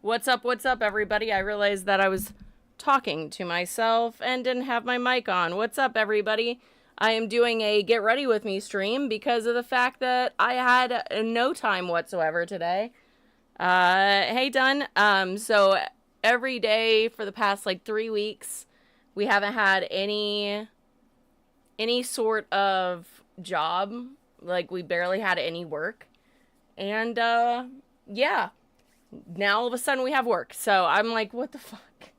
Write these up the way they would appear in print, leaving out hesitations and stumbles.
What's up, everybody? I realized that I was talking to myself and didn't have my mic on. What's up, everybody? I am doing a Get Ready With Me stream because of the fact that I had no time whatsoever today. Hey, Dunn. So every day for the past, 3 weeks, we haven't had any sort of job. Like, we barely had any work. And, yeah. Now all of a sudden we have work. So I'm like, what the fuck?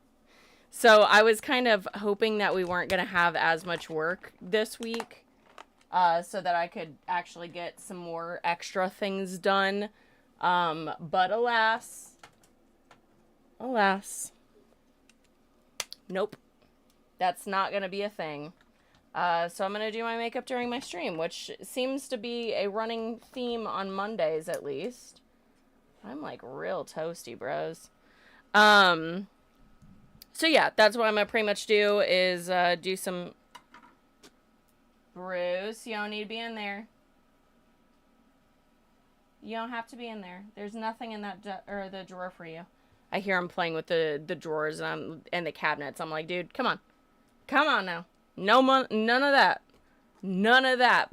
So I was kind of hoping that we weren't going to have as much work this week, so that I could actually get some more extra things done. But alas, nope, that's not going to be a thing. So I'm going to do my makeup during my stream, which seems to be a running theme on Mondays at least. I'm like real toasty, bros. So yeah, that's what I'm gonna pretty much do is do some. Bruce, you don't need to be in there. You don't have to be in there. There's nothing in that or the drawer for you. I hear him playing with the drawers and the cabinets. I'm like, dude, come on now. None of that,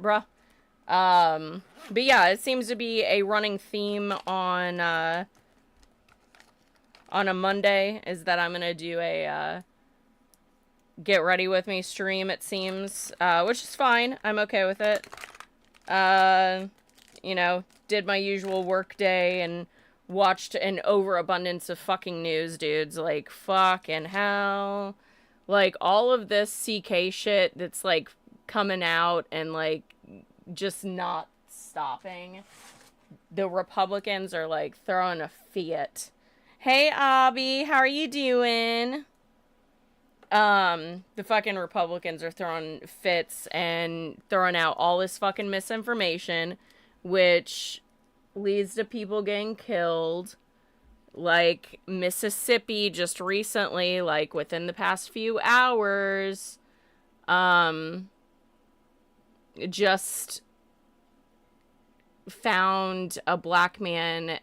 bruh. But yeah, it seems to be a running theme on a Monday is that I'm gonna do a Get Ready With Me stream, it seems, which is fine. I'm okay with it. You know, did my usual work day and watched an overabundance of fucking news, dudes. Like, fucking hell. Like, all of this CK shit that's, like, coming out and, like, just not stopping. The Republicans are, like, throwing a fit. Hey, Abby, how are you doing? The fucking Republicans are throwing fits and throwing out all this fucking misinformation, which leads to people getting killed. Like, Mississippi just recently, like, within the past few hours, just found a black man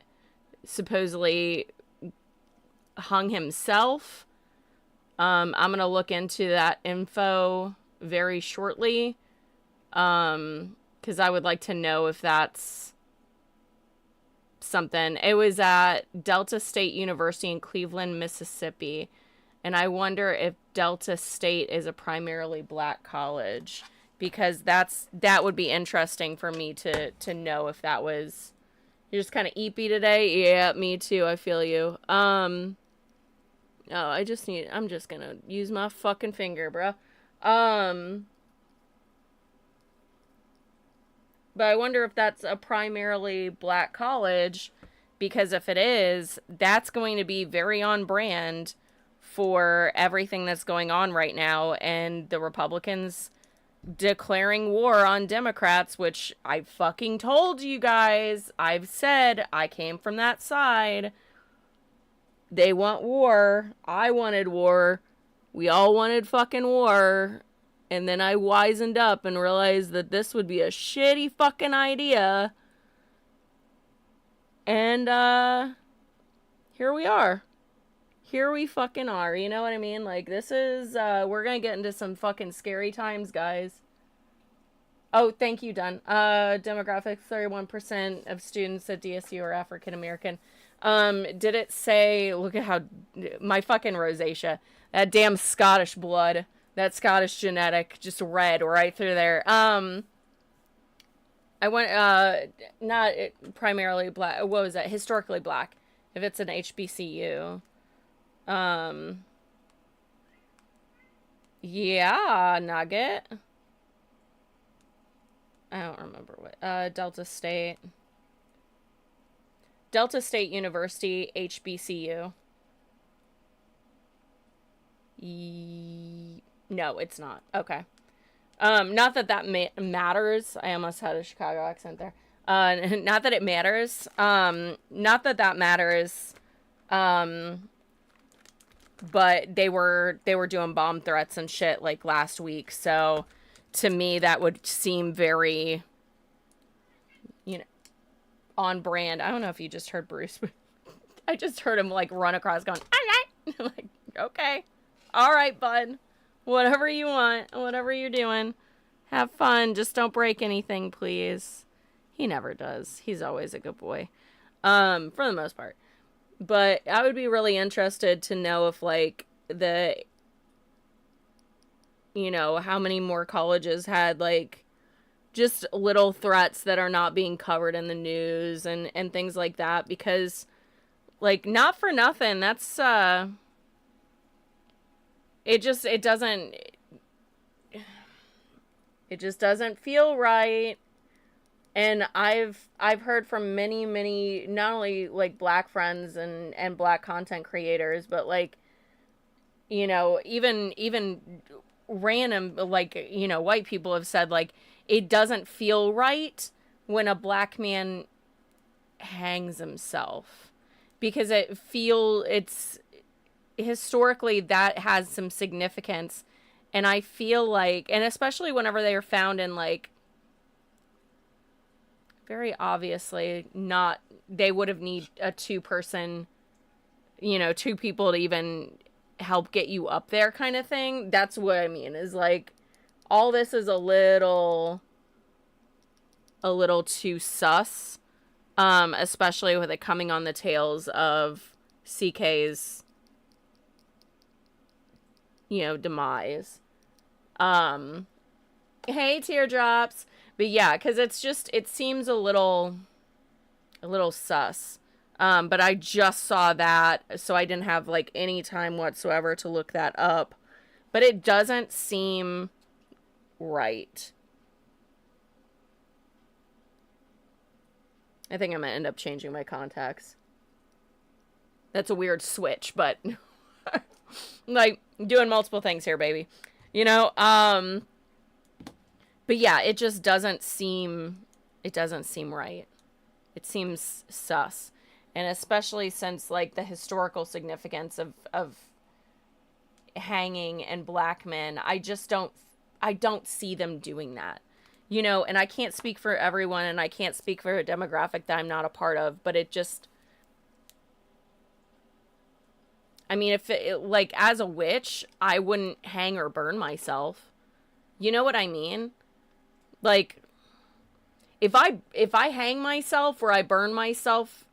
supposedly hung himself. I'm gonna look into that info very shortly, because I would like to know if that's something. It was at Delta State University in Cleveland, Mississippi, and I wonder if Delta State is a primarily black college, because that would be interesting for me to know if that was. You're just kind of eepy today. Yeah, me too. I feel you. Oh, I'm just gonna use my fucking finger, bro. But I wonder if that's a primarily black college, because if it is, that's going to be very on brand for everything that's going on right now, and the Republicans declaring war on Democrats, which I fucking told you guys. I've said I came from that side. They want war. I wanted war. We all wanted fucking war. And then I wisened up and realized that this would be a shitty fucking idea. And, here we are. Here we fucking are. You know what I mean? Like, this is, we're gonna get into some scary times, guys. Oh, thank you, Dunn. Demographics, 31% of students at DSU are African American. Did it say, look at how, my fucking rosacea, that damn Scottish blood, that Scottish genetic, just red right through there. I went, not primarily black, what was that, historically black, if it's an HBCU. Yeah, Nugget. I don't remember what, Delta State University, HBCU. No, it's not. Okay. Not that matters. I almost had a Chicago accent there. Not that it matters. Not that matters. But they were doing bomb threats and shit like last week. So to me, that would seem very, on brand. I don't know if you just heard Bruce, but I just heard him like run across going, all right. I'm like, okay. All right, bud. Whatever you want, whatever you're doing. Have fun. Just don't break anything, please. He never does. He's always a good boy. For the most part. But I would be really interested to know if like how many more colleges had like just little threats that are not being covered in the news and things like that, because like not for nothing, that's it just doesn't feel right. And I've heard from many not only like black friends and black content creators, but like even random like white people have said like it doesn't feel right when a black man hangs himself, because it's historically that has some significance. And I feel like, and especially whenever they are found in like very obviously not, they would have need a two people to even help get you up there kind of thing. That's what I mean, is like all this is a little too sus, especially with it coming on the tails of CK's demise. Hey, teardrops. But yeah, because it seems a little sus. But I just saw that, so I didn't have like any time whatsoever to look that up. But it doesn't seem right. I think I'm gonna end up changing my contacts. That's a weird switch, but like doing multiple things here, baby. But yeah, it just doesn't seem right. It seems sus. And especially since like the historical significance of hanging and black men, I don't see them doing that. And I can't speak for everyone, and I can't speak for a demographic that I'm not a part of, but it just, I mean, if like as a witch, I wouldn't hang or burn myself. You know what I mean? Like, if I hang myself or I burn myself,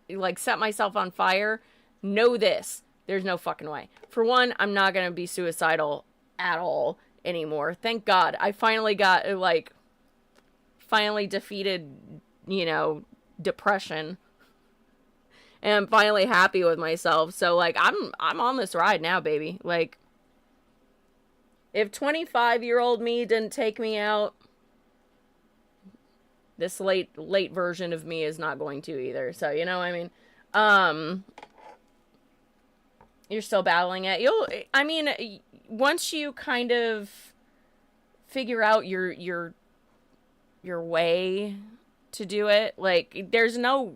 like set myself on fire, know this, there's no fucking way. For one, I'm not gonna be suicidal at all anymore. Thank God. I finally defeated, depression. And I'm finally happy with myself. So like I'm on this ride now, baby. Like, if 25-year-old me didn't take me out, this late version of me is not going to either. So, you know what I mean? You're still battling it. Once you kind of figure out your way to do it, like there's no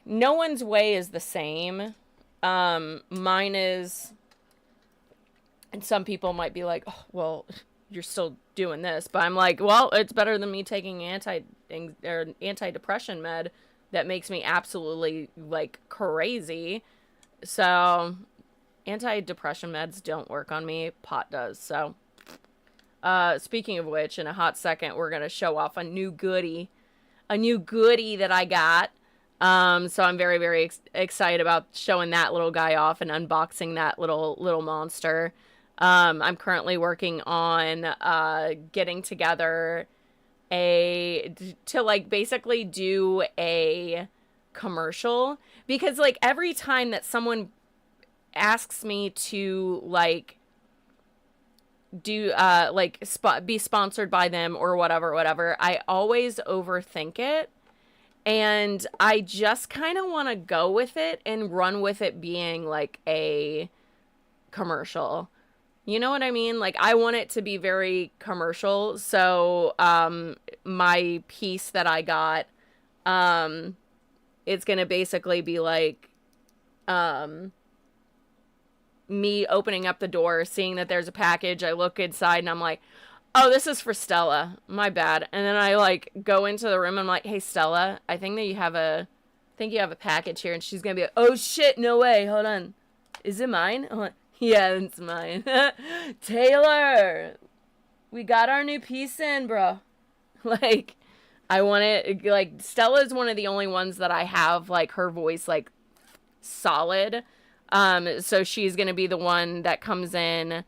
one's way is the same. Mine is, and some people might be like, oh, well, you're still doing this, but I'm like, well, it's better than me taking antidepressant med that makes me absolutely like crazy. So antidepressant meds don't work on me. Pot does. So speaking of which, in a hot second, we're gonna show off a new goodie that I got. So I'm very, very excited about showing that little guy off and unboxing that little monster. I'm currently working on getting together to like basically do a commercial, because like every time that someone asks me to like do be sponsored by them or whatever, I always overthink it. And I just kind of want to go with it and run with it being like a commercial. You know what I mean? Like, I want it to be very commercial. So, my piece that I got, it's going to basically be like, me opening up the door, seeing that there's a package. I look inside and I'm like, oh, this is for Stella. My bad. And then I like go into the room and I'm like, hey, Stella, I think that you have a think you have a package here, and she's gonna be like, oh shit, no way, hold on. Is it mine? I'm like, yeah, it's mine. Taylor! We got our new piece in, bro. Like, I want it, like, Stella's one of the only ones that I have, like, her voice, like, solid. So she's gonna be the one that comes in.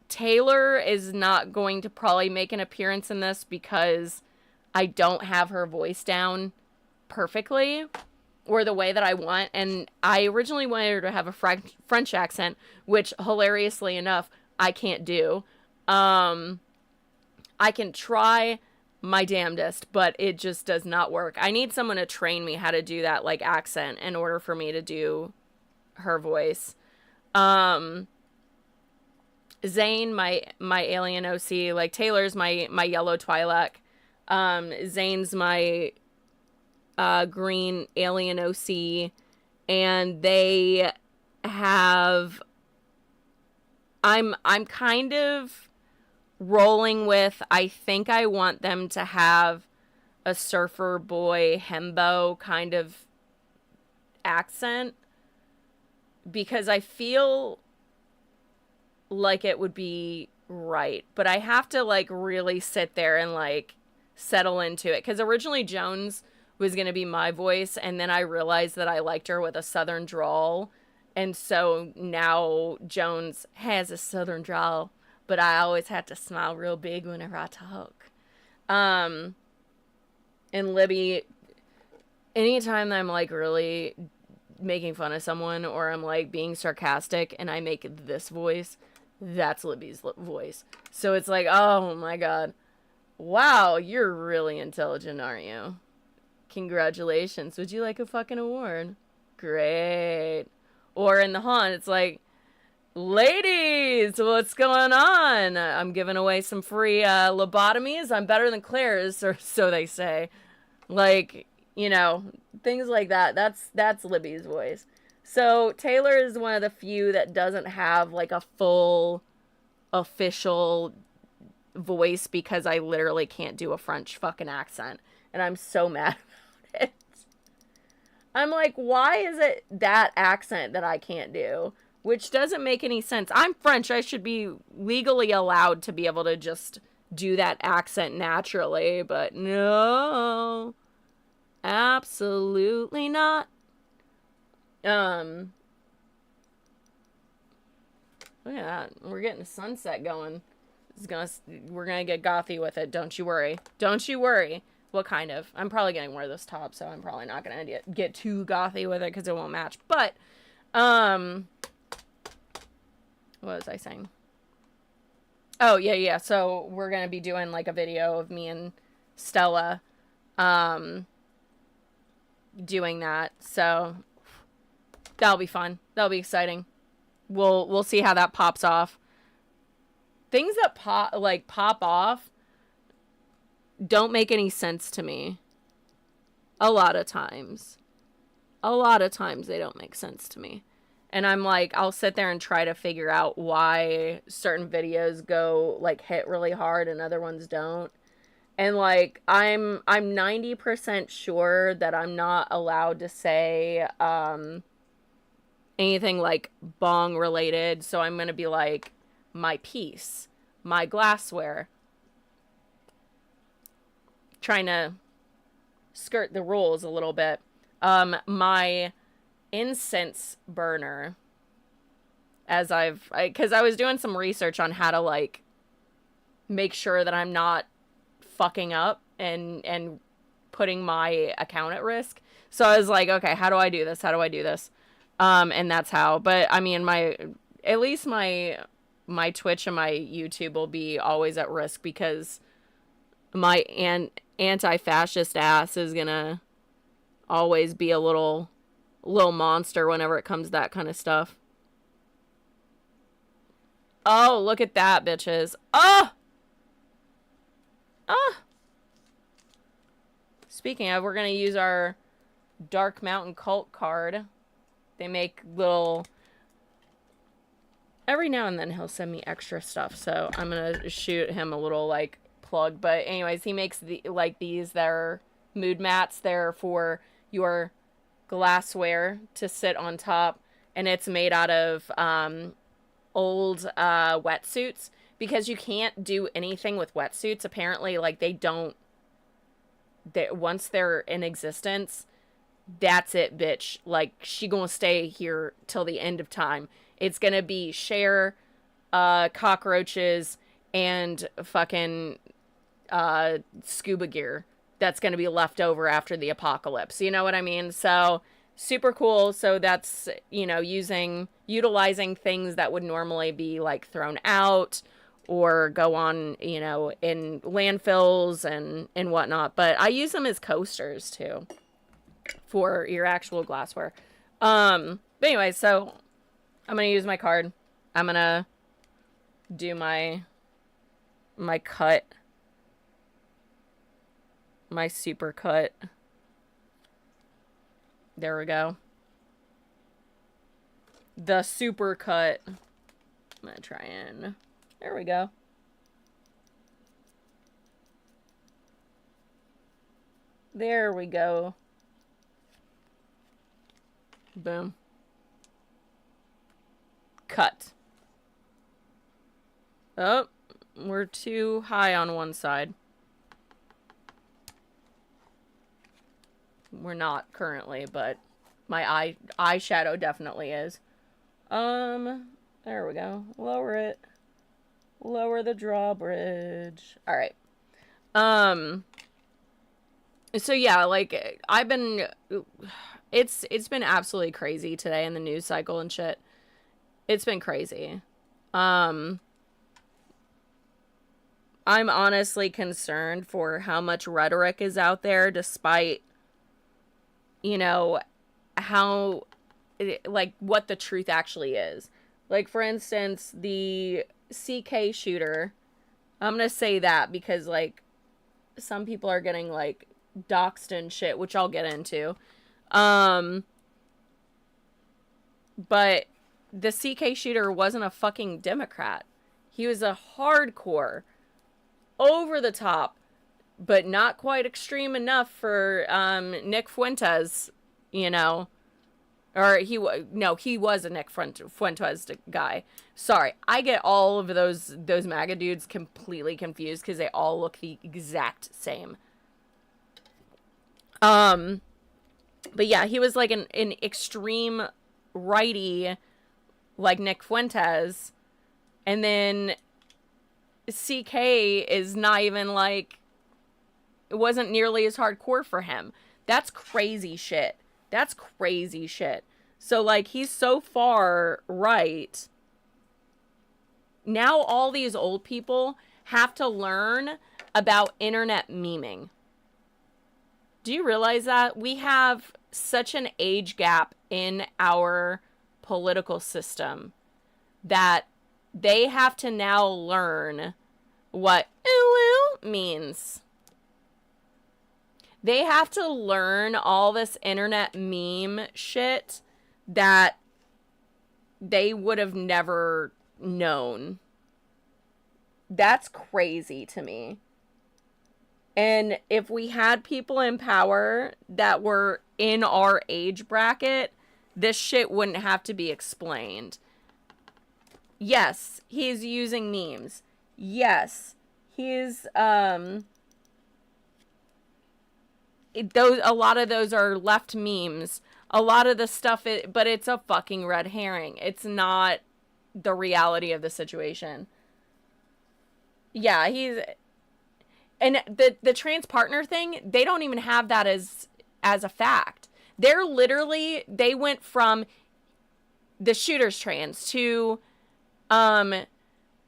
Taylor is not going to probably make an appearance in this because I don't have her voice down perfectly or the way that I want. And I originally wanted her to have a French accent, which hilariously enough, I can't do. I can try my damnedest, but it just does not work. I need someone to train me how to do that, like, accent in order for me to do her voice. Zane, my alien OC, like, Taylor's my yellow Twi'lek. Zane's my green alien OC, and they have, I'm kind of rolling with, I think I want them to have a surfer boy hembo kind of accent, because I feel like it would be right, but I have to, like, really sit there and, like, settle into it, because originally Jones was going to be my voice, and then I realized that I liked her with a southern drawl, and so now Jones has a southern drawl, but I always have to smile real big whenever I talk. And Libby, anytime that I'm, like, really making fun of someone, or I'm, like, being sarcastic, and I make this voice, that's Libby's voice. So it's like, oh my god. Wow, you're really intelligent, aren't you? Congratulations. Would you like a fucking award? Great. Or in the haunt, it's like, ladies, what's going on? I'm giving away some free lobotomies. I'm better than Claire's, or so they say. Like, you know, things like that. That's Libby's voice. So Taylor is one of the few that doesn't have, like, a full official voice, because I literally can't do a French fucking accent, and I'm so mad about it. I'm like, why is it that accent that I can't do? Which doesn't make any sense. I'm French. I should be legally allowed to be able to just do that accent naturally, but no. Absolutely not. Look at that. We're getting a sunset going. We're gonna get gothy with it. Don't you worry. Don't you worry. What kind of? I'm probably gonna wear this top, so I'm probably not gonna get too gothy with it because it won't match. But, what was I saying? Oh, yeah. So we're gonna be doing, like, a video of me and Stella, doing that. So that'll be fun. That'll be exciting. We'll see how that pops off. Things that pop off don't make any sense to me. A lot of times they don't make sense to me. And I'm like, I'll sit there and try to figure out why certain videos go, like, hit really hard and other ones don't. And, like, I'm 90% sure that I'm not allowed to say anything, like, bong related. So I'm going to be like, my piece, my glassware. Trying to skirt the rules a little bit. My incense burner, as because I was doing some research on how to, like, make sure that I'm not fucking up and putting my account at risk. So I was like, okay, how do I do this? And that's how. But I mean, at least my Twitch and my YouTube will be always at risk, because my anti-fascist ass is gonna always be a little monster whenever it comes to that kind of stuff. Oh, look at that, bitches. Oh! Speaking of, we're gonna use our Dark Mountain Cult card. They make little... Every now and then he'll send me extra stuff, so I'm gonna shoot him a little, like, plug. But anyways, he makes these that are mood mats there for your glassware to sit on top, and it's made out of old wetsuits, because you can't do anything with wetsuits. Apparently, like, once they're in existence, that's it, bitch. Like, she gonna stay here till the end of time. It's gonna be Cher, cockroaches, and fucking scuba gear that's gonna be left over after the apocalypse. You know what I mean? So super cool. So that's, utilizing things that would normally be like thrown out or go on, in landfills and whatnot. But I use them as coasters too for your actual glassware. But anyway, so I'm gonna use my card. I'm gonna do my cut, my super cut. There we go. The super cut. I'm gonna try and, there we go. There we go. Boom. Cut. Oh, we're too high on one side. We're not currently, but my eyeshadow definitely is. There we go. Lower it. Lower the drawbridge. All right. So yeah, like, it's been absolutely crazy today in the news cycle and shit. It's been crazy. I'm honestly concerned for how much rhetoric is out there, despite, how, like, what the truth actually is. Like, for instance, the CK shooter, I'm gonna say that because, like, some people are getting, like, doxed and shit, which I'll get into. But the CK shooter wasn't a fucking Democrat. He was a hardcore, over the top, but not quite extreme enough for Nick Fuentes, or he was a Nick Fuentes guy. Sorry, I get all of those MAGA dudes completely confused because they all look the exact same. But yeah, he was like an extreme righty, like Nick Fuentes, and then CK is not even, like, it wasn't nearly as hardcore for him. That's crazy shit. That's crazy shit. So, like, he's so far right. Now all these old people have to learn about internet memeing. Do you realize that? We have such an age gap in our political system that they have to now learn what ooh means. They have to learn all this internet meme shit that they would have never known. That's crazy to me. And if we had people in power that were in our age bracket, this shit wouldn't have to be explained. Yes, he's using memes. Yes, he's, a lot of those are left memes. A lot of the stuff, but it's a fucking red herring. It's not the reality of the situation. Yeah, and the trans partner thing, they don't even have that as a fact. They went from the shooter's trans to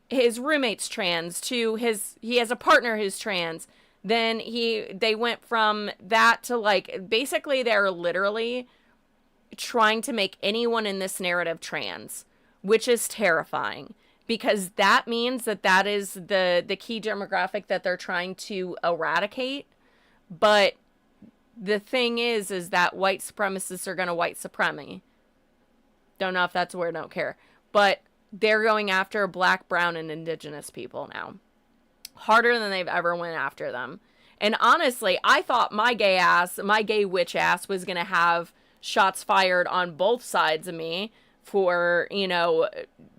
his roommate's trans to he has a partner who's trans. Then they went from that to, like, basically they're literally trying to make anyone in this narrative trans, which is terrifying. Because that means that is the key demographic that they're trying to eradicate. But the thing is that white supremacists are going to white supremacy. Don't know if that's a word, don't care. But they're going after black, brown, and indigenous people now. Harder than they've ever went after them. And honestly, I thought my gay witch ass was going to have shots fired on both sides of me for, you know,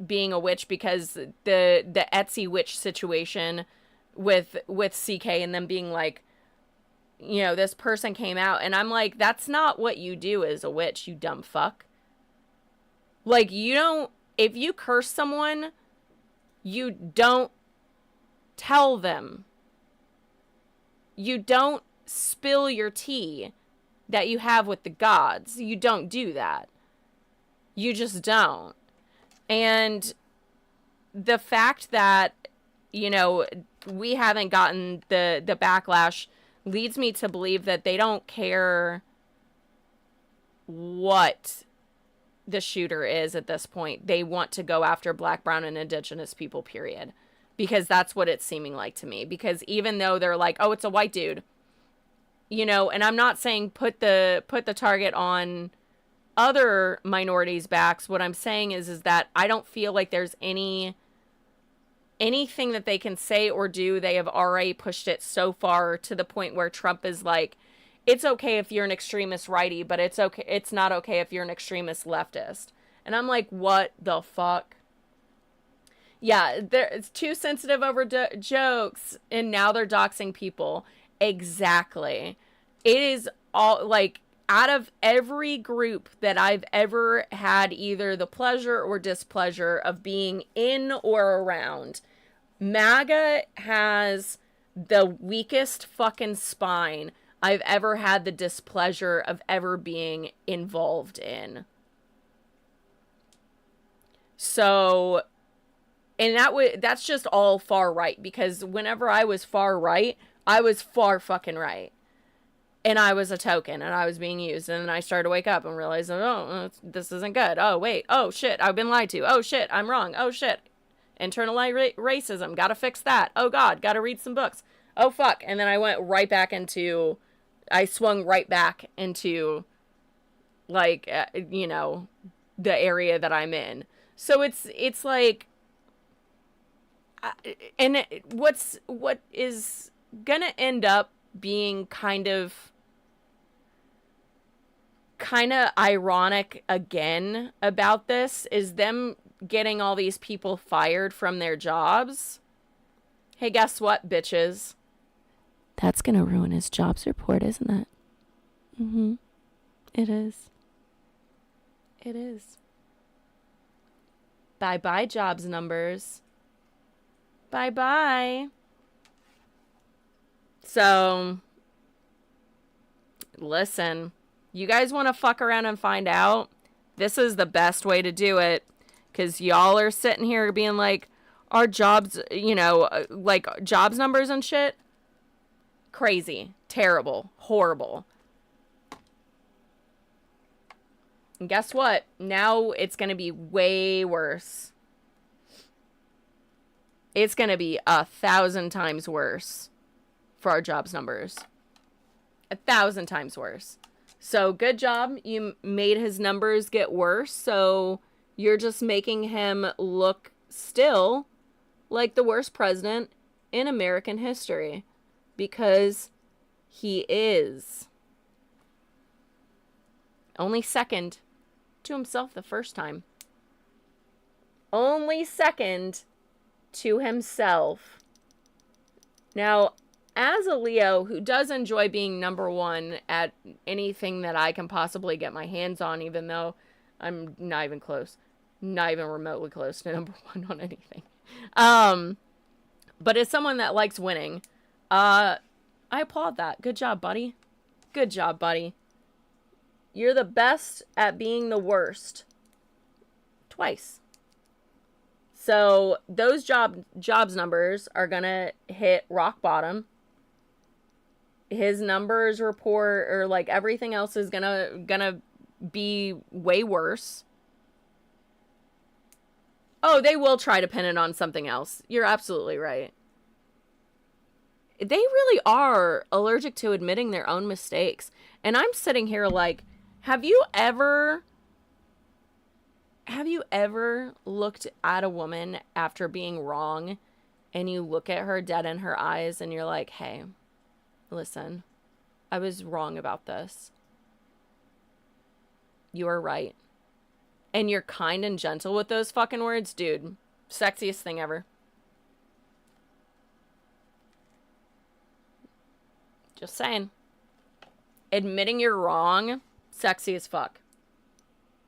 being a witch, because the Etsy witch situation with CK and them being like, you know, this person came out, and I'm like, that's not what you do as a witch, you dumb fuck. Like, you don't, if you curse someone, you don't tell them. You don't spill your tea that you have with the gods. You don't do that. You just don't. And the fact that, you know, we haven't gotten the backlash leads me to believe that they don't care what the shooter is at this point. They want to go after Black, brown, and indigenous people, period. Because that's what it's seeming like to me. Because even though they're like, oh, it's a white dude, you know, and I'm not saying put the target on other minorities' backs. What I'm saying is that I don't feel like there's anything that they can say or do. They have already pushed it so far to the point where Trump is like, it's okay if you're an extremist righty, but it's not okay if you're an extremist leftist. And I'm like, what the fuck? Yeah, it's too sensitive over jokes, and now they're doxing people. Exactly. It is all, like, out of every group that I've ever had either the pleasure or displeasure of being in or around, MAGA has the weakest fucking spine I've ever had the displeasure of ever being involved in. So, and that's just all far right, because whenever I was far right, I was far fucking right. And I was a token, and I was being used. And then I started to wake up and realize, oh, this isn't good. Oh, wait. Oh, shit. I've been lied to. Oh, shit. I'm wrong. Oh, shit. Internalized racism. Gotta fix that. Oh, God. Gotta read some books. Oh, fuck. And then I swung right back into, like, you know, the area that I'm in. So it's like, and what is gonna end up being kind of ironic again about this is them getting all these people fired from their jobs. Hey, guess what, bitches? That's gonna ruin his jobs report, isn't it? Mm-hmm. It is. It is. Bye-bye, jobs numbers. Bye-bye. So, listen, you guys want to fuck around and find out? This is the best way to do it, because y'all are sitting here being like, our jobs, you know, like jobs numbers and shit, crazy, terrible, horrible. And guess what? Now it's going to be way worse. It's going to be 1,000 times worse for our jobs numbers. 1,000 times worse. So good job. You made his numbers get worse. So you're just making him look still like the worst president in American history. Because he is. Only second to himself the first time. Only second to himself. Now, as a Leo who does enjoy being number one at anything that I can possibly get my hands on, even though I'm not even close, not even remotely close to number one on anything. But as someone that likes winning, I applaud that. Good job, buddy. Good job, buddy. You're the best at being the worst. Twice. So those jobs numbers are gonna hit rock bottom. His numbers report, or like everything else, is gonna be way worse. Oh, they will try to pin it on something else. You're absolutely right. They really are allergic to admitting their own mistakes. And I'm sitting here like, have you ever looked at a woman after being wrong and you look at her dead in her eyes and you're like, hey, Listen, I was wrong about this. You are right. And you're kind and gentle with those fucking words, dude. Sexiest thing ever. Just saying. Admitting you're wrong, sexy as fuck.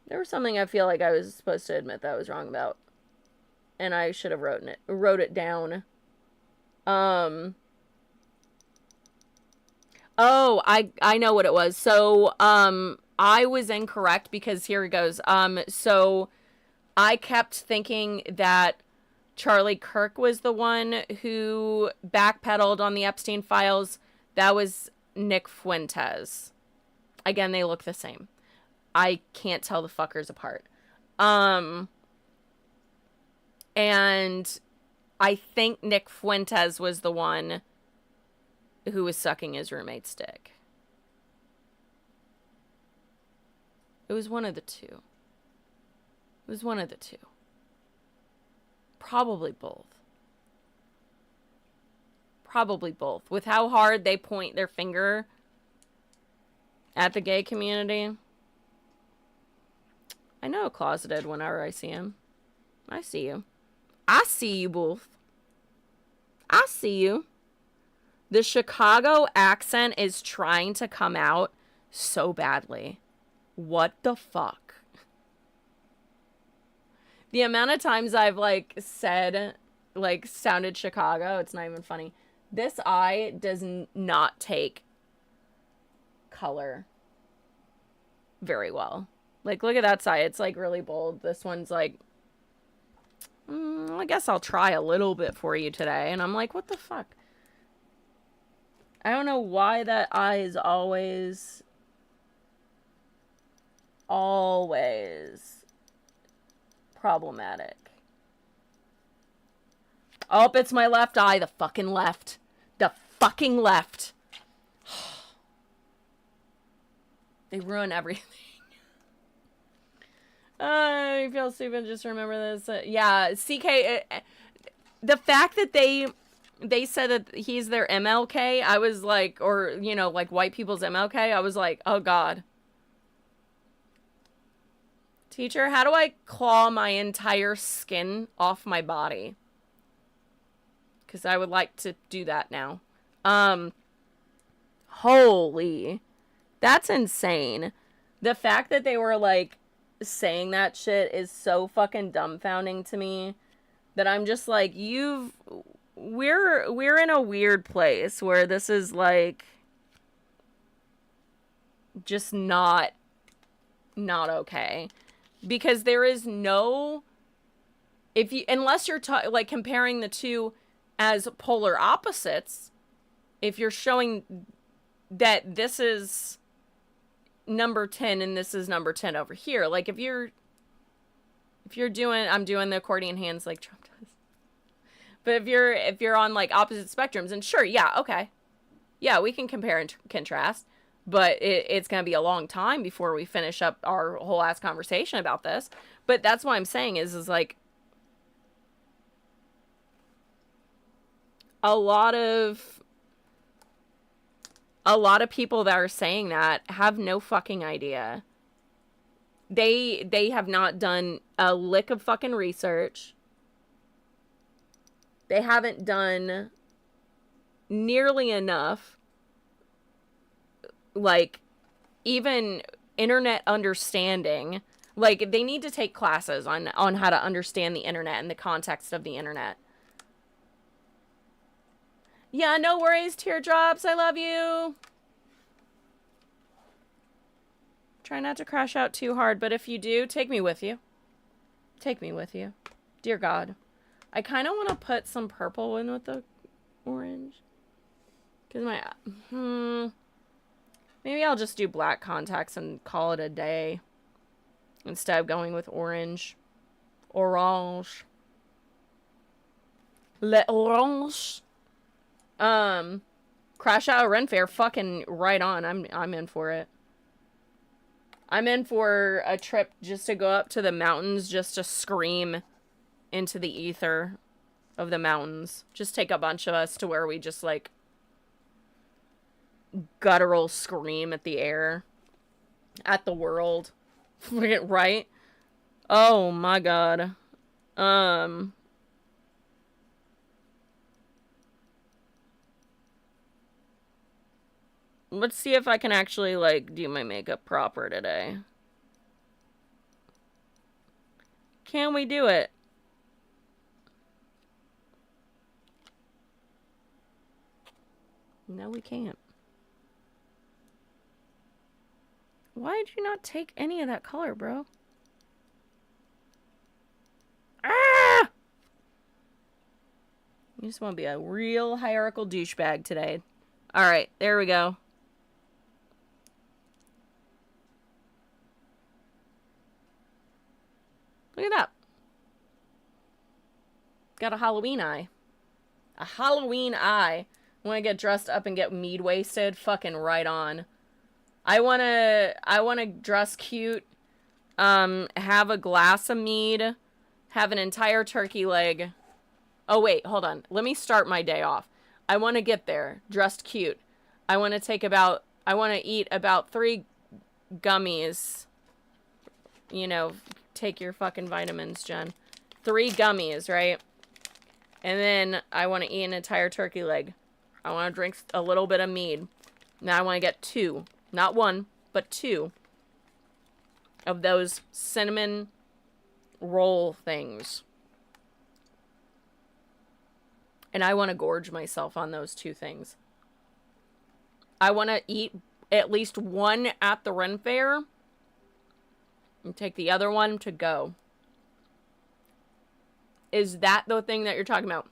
There was something I feel like I was supposed to admit that I was wrong about. And I should have wrote it down. Oh, I know what it was. So, I was incorrect because here it goes. So I kept thinking that Charlie Kirk was the one who backpedaled on the Epstein files. That was Nick Fuentes. Again, they look the same. I can't tell the fuckers apart. And I think Nick Fuentes was the one who was sucking his roommate's dick. It was one of the two. It was one of the two. Probably both. Probably both. With how hard they point their finger at the gay community. I know a closeted whenever I see him. I see you. I see you both. I see you. The Chicago accent is trying to come out so badly. What the fuck? The amount of times I've, like, said, like, sounded Chicago, it's not even funny. This eye does not take color very well. Like, look at that side. It's, like, really bold. This one's, like, I guess I'll try a little bit for you today. And I'm like, what the fuck? I don't know why that eye is always problematic. Oh, it's my left eye. The fucking left. The fucking left. They ruin everything. I feel stupid. Just remember this. Yeah, CK. The fact that they said that he's their MLK, I was like, or, you know, like white people's MLK, I was like, oh God. Teacher, how do I claw my entire skin off my body? Because I would like to do that now. Holy. That's insane. The fact that they were, like, saying that shit is so fucking dumbfounding to me that I'm just like, we're in a weird place where this is, like, just not okay. Because there is no, unless you're like comparing the two as polar opposites, if you're showing that this is number 10 and this is number 10 over here, like if you're doing, I'm doing the accordion hands like Trump does, but if you're on like opposite spectrums, and sure, yeah, okay, yeah, we can compare and contrast, but it's gonna be a long time before we finish up our whole ass conversation about this. But that's what I'm saying is like a lot of people that are saying that have no fucking idea. They have not done a lick of fucking research. They haven't done nearly enough, like, even internet understanding. Like, they need to take classes on how to understand the internet and the context of the internet. Yeah, no worries, teardrops. I love you. Try not to crash out too hard, but if you do, take me with you. Take me with you. Dear God. I kind of want to put some purple in with the orange. Because maybe I'll just do black contacts and call it a day. Instead of going with orange. Orange. Le orange. Crash out Ren Fair, fucking right on. I'm in for it. I'm in for a trip just to go up to the mountains, just to scream into the ether of the mountains. Just take a bunch of us to where we just, like, guttural scream at the air, at the world. Right? Oh my god. Let's see if I can actually, like, do my makeup proper today. Can we do it? No, we can't. Why did you not take any of that color, bro? Ah! You just want to be a real hierarchical douchebag today. Alright, there we go. Look at that. Got a Halloween eye. A Halloween eye. Want to get dressed up and get mead wasted? Fucking right on. I wanna dress cute. Have a glass of mead. Have an entire turkey leg. Oh wait, hold on. Let me start my day off. I want to get there dressed cute. I want to eat about 3 gummies. You know, take your fucking vitamins, Jen. 3 gummies, right? And then I want to eat an entire turkey leg. I want to drink a little bit of mead. Now I want to get 2. Not 1, but 2 of those cinnamon roll things. And I want to gorge myself on those 2 things. I want to eat at least 1 at the Ren Fair and take the other one to go. Is that the thing that you're talking about?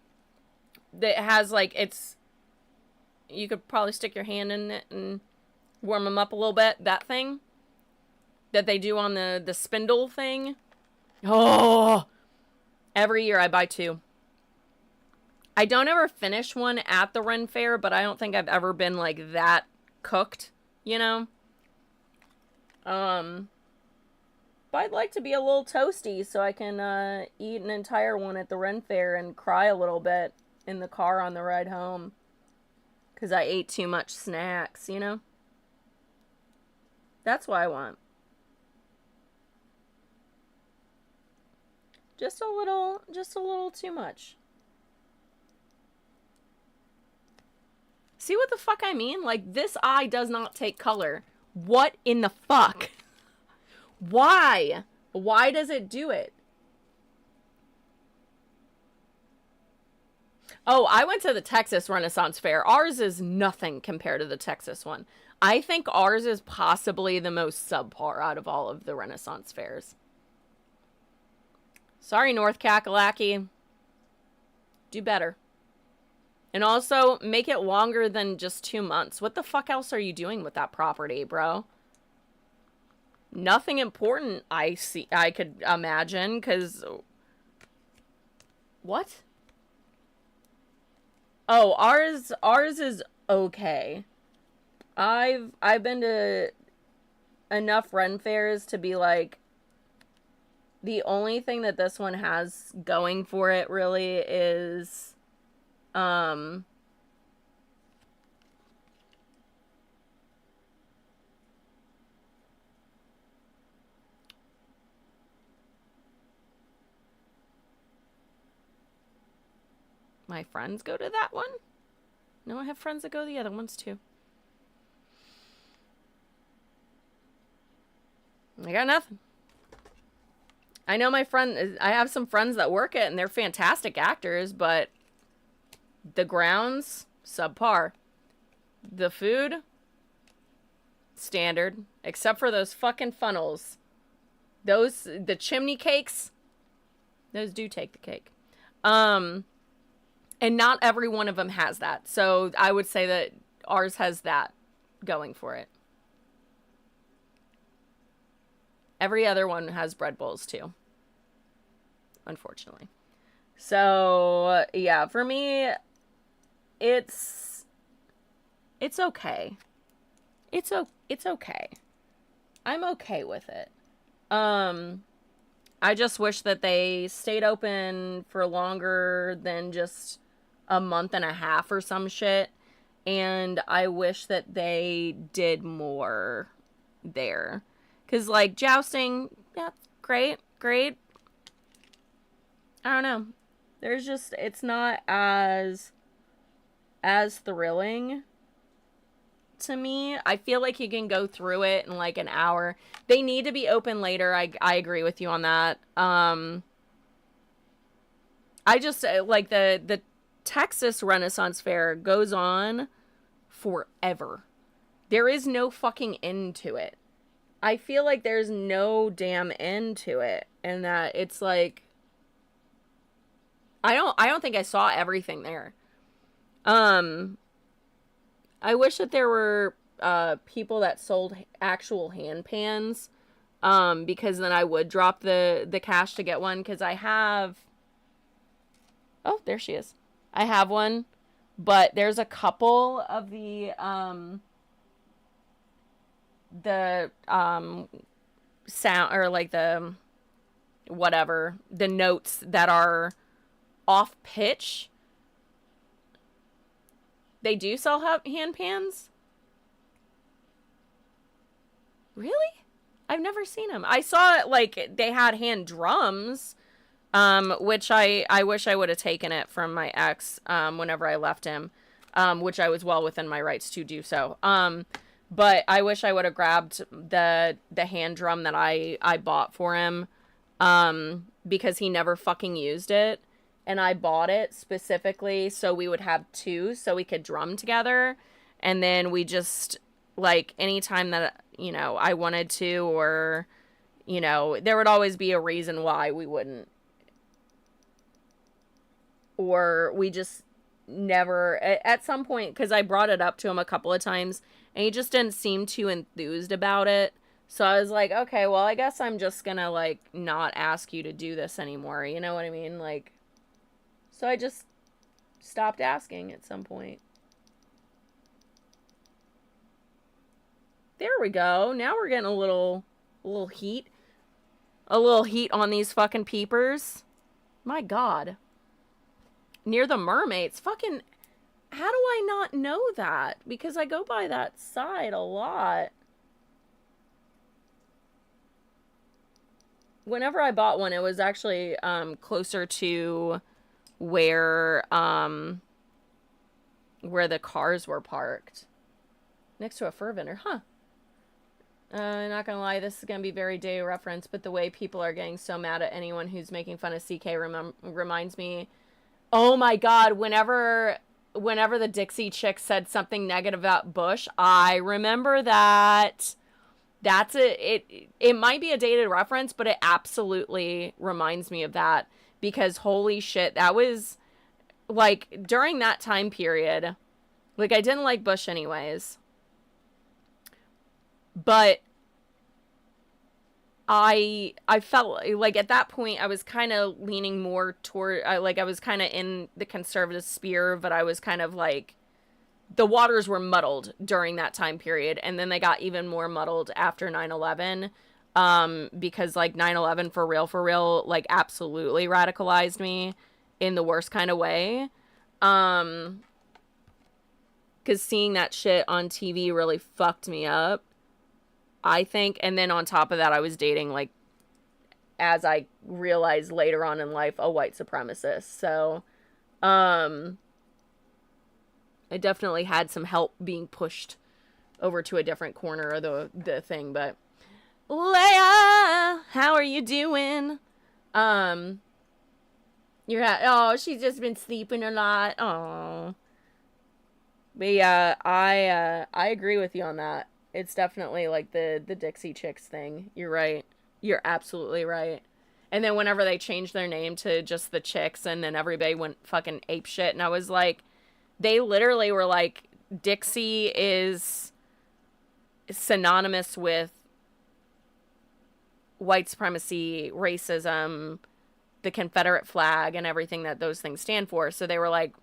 That has, like, it's... You could probably stick your hand in it and warm them up a little bit. That thing that they do on the spindle thing. Oh! Every year I buy 2. I don't ever finish one at the Ren Fair, but I don't think I've ever been, like, that cooked, you know? But I'd like to be a little toasty so I can eat an entire one at the Ren Fair and cry a little bit in the car on the ride home. Because I ate too much snacks, you know? That's what I want. Just a little too much. See what the fuck I mean? Like, this eye does not take color. What in the fuck? Why? Why does it do it? Oh, I went to the Texas Renaissance Fair. Ours is nothing compared to the Texas one. I think ours is possibly the most subpar out of all of the Renaissance fairs. Sorry, North Kakalaki. Do better. And also, make it longer than just 2 months. What the fuck else are you doing with that property, bro? Nothing important, I could imagine, because... What? Oh, ours is okay. I've been to enough Ren fairs to be like, the only thing that this one has going for it really is my friends go to that one? No, I have friends that go to the other ones too. I got nothing. I know I have some friends that work it and they're fantastic actors, but the grounds, subpar. The food, standard, except for those fucking funnels. The chimney cakes, those do take the cake. And not every one of them has that. So I would say that ours has that going for it. Every other one has bread bowls too. Unfortunately. So, yeah, for me, it's okay. It's okay. I'm okay with it. I just wish that they stayed open for longer than just a month and a half or some shit. and I wish that they did more there. Because, like, jousting, yeah, great, great. I don't know. There's just, it's not as thrilling to me. I feel like you can go through it in like an hour. They need to be open later. I agree with you on that. I just like the Texas Renaissance Fair goes on forever. There is no fucking end to it. I feel like there's no damn end to it, and that it's like I don't think I saw everything there. Um I wish that there were people that sold actual hand pans, because then I would drop the cash to get one, because I have. Oh, there she is. I have one, but there's a couple of the sound, or like the whatever, the notes that are off pitch. They do sell hand pans? Really? I've never seen them. I saw like they had hand drums, which I wish I would have taken it from my ex whenever I left him, which I was well within my rights to do so. But I wish I would have grabbed the hand drum that I bought for him, because he never fucking used it. And I bought it specifically so we would have two so we could drum together. And then we just, like, anytime that, I wanted to, or, there would always be a reason why we wouldn't. Or we just never, at some point, because I brought it up to him a couple of times, and he just didn't seem too enthused about it. So I was like, okay, well, I guess I'm just gonna, like, not ask you to do this anymore. You know what I mean? Like, so I just stopped asking at some point. There we go. Now we're getting a little heat. A little heat on these fucking peepers. My God. Near the mermaids. Fucking, how do I not know that? Because I go by that side a lot. Whenever I bought one, it was actually closer to where the cars were parked. Next to a fur vendor. Huh. Not gonna lie, this is gonna be very day reference, but the way people are getting so mad at anyone who's making fun of CK reminds me. Oh my God! Whenever the Dixie chick said something negative about Bush, I remember that. That's it might be a dated reference, but it absolutely reminds me of that, because holy shit, that was like during that time period. Like, I didn't like Bush anyways. But I felt like at that point I was kind of leaning more toward, I was kind of in the conservative sphere, but I was kind of like, the waters were muddled during that time period, and then they got even more muddled after 9/11, because like 9/11 for real, like, absolutely radicalized me in the worst kind of way, because seeing that shit on TV really fucked me up, I think. And then on top of that, I was dating, like, as I realized later on in life, a white supremacist. So, I definitely had some help being pushed over to a different corner of the thing. But Leia, how are you doing? Oh, she's just been sleeping a lot. Oh, but yeah, I agree with you on that. It's definitely like the Dixie Chicks thing. You're right. You're absolutely right. And then whenever they changed their name to just the Chicks, and then everybody went fucking ape shit, and I was like, they literally were like, Dixie is synonymous with white supremacy, racism, the Confederate flag, and everything that those things stand for. So they were like,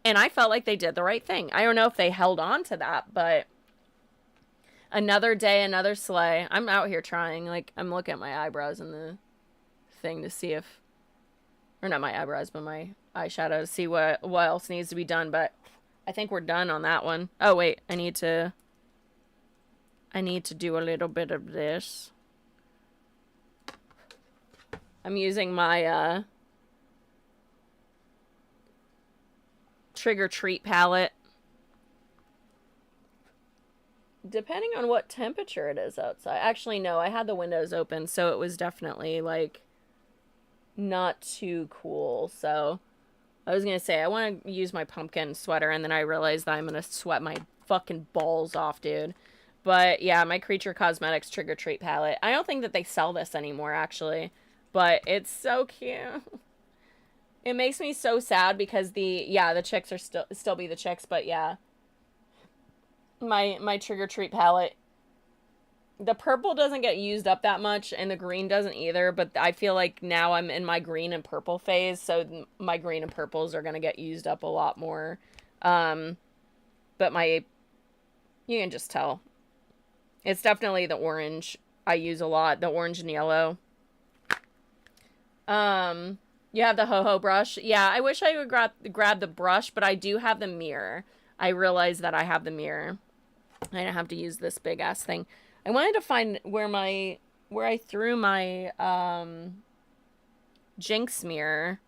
and I felt like they did the right thing. I don't know if they held on to that, but another day, another sleigh. I'm out here trying. Like, I'm looking at my eyebrows in the thing to see if, or not my eyebrows, but my eyeshadow, to see what else needs to be done. But I think we're done on that one. Oh, wait. I need to do a little bit of this. I'm using my, Trigger Treat palette. Depending on what temperature it is outside. Actually, no, I had the windows open, so it was definitely, like, not too cool. So I was gonna say, I want to use my pumpkin sweater, and then I realized that I'm gonna sweat my fucking balls off, dude. But yeah, my Creature Cosmetics Trigger Treat palette. I don't think that they sell this anymore, actually. But it's so cute. It makes me so sad because the chicks are still be the chicks, but yeah. My Trigger Treat palette. The purple doesn't get used up that much, and the green doesn't either, but I feel like now I'm in my green and purple phase, so my green and purples are going to get used up a lot more. But you can just tell. It's definitely the orange I use a lot, the orange and yellow. You have the Ho-Ho brush. Yeah, I wish I would grab the brush, but I do have the mirror. I realize that I have the mirror. I don't have to use this big ass thing. I wanted to find where I threw my Jinx mirror,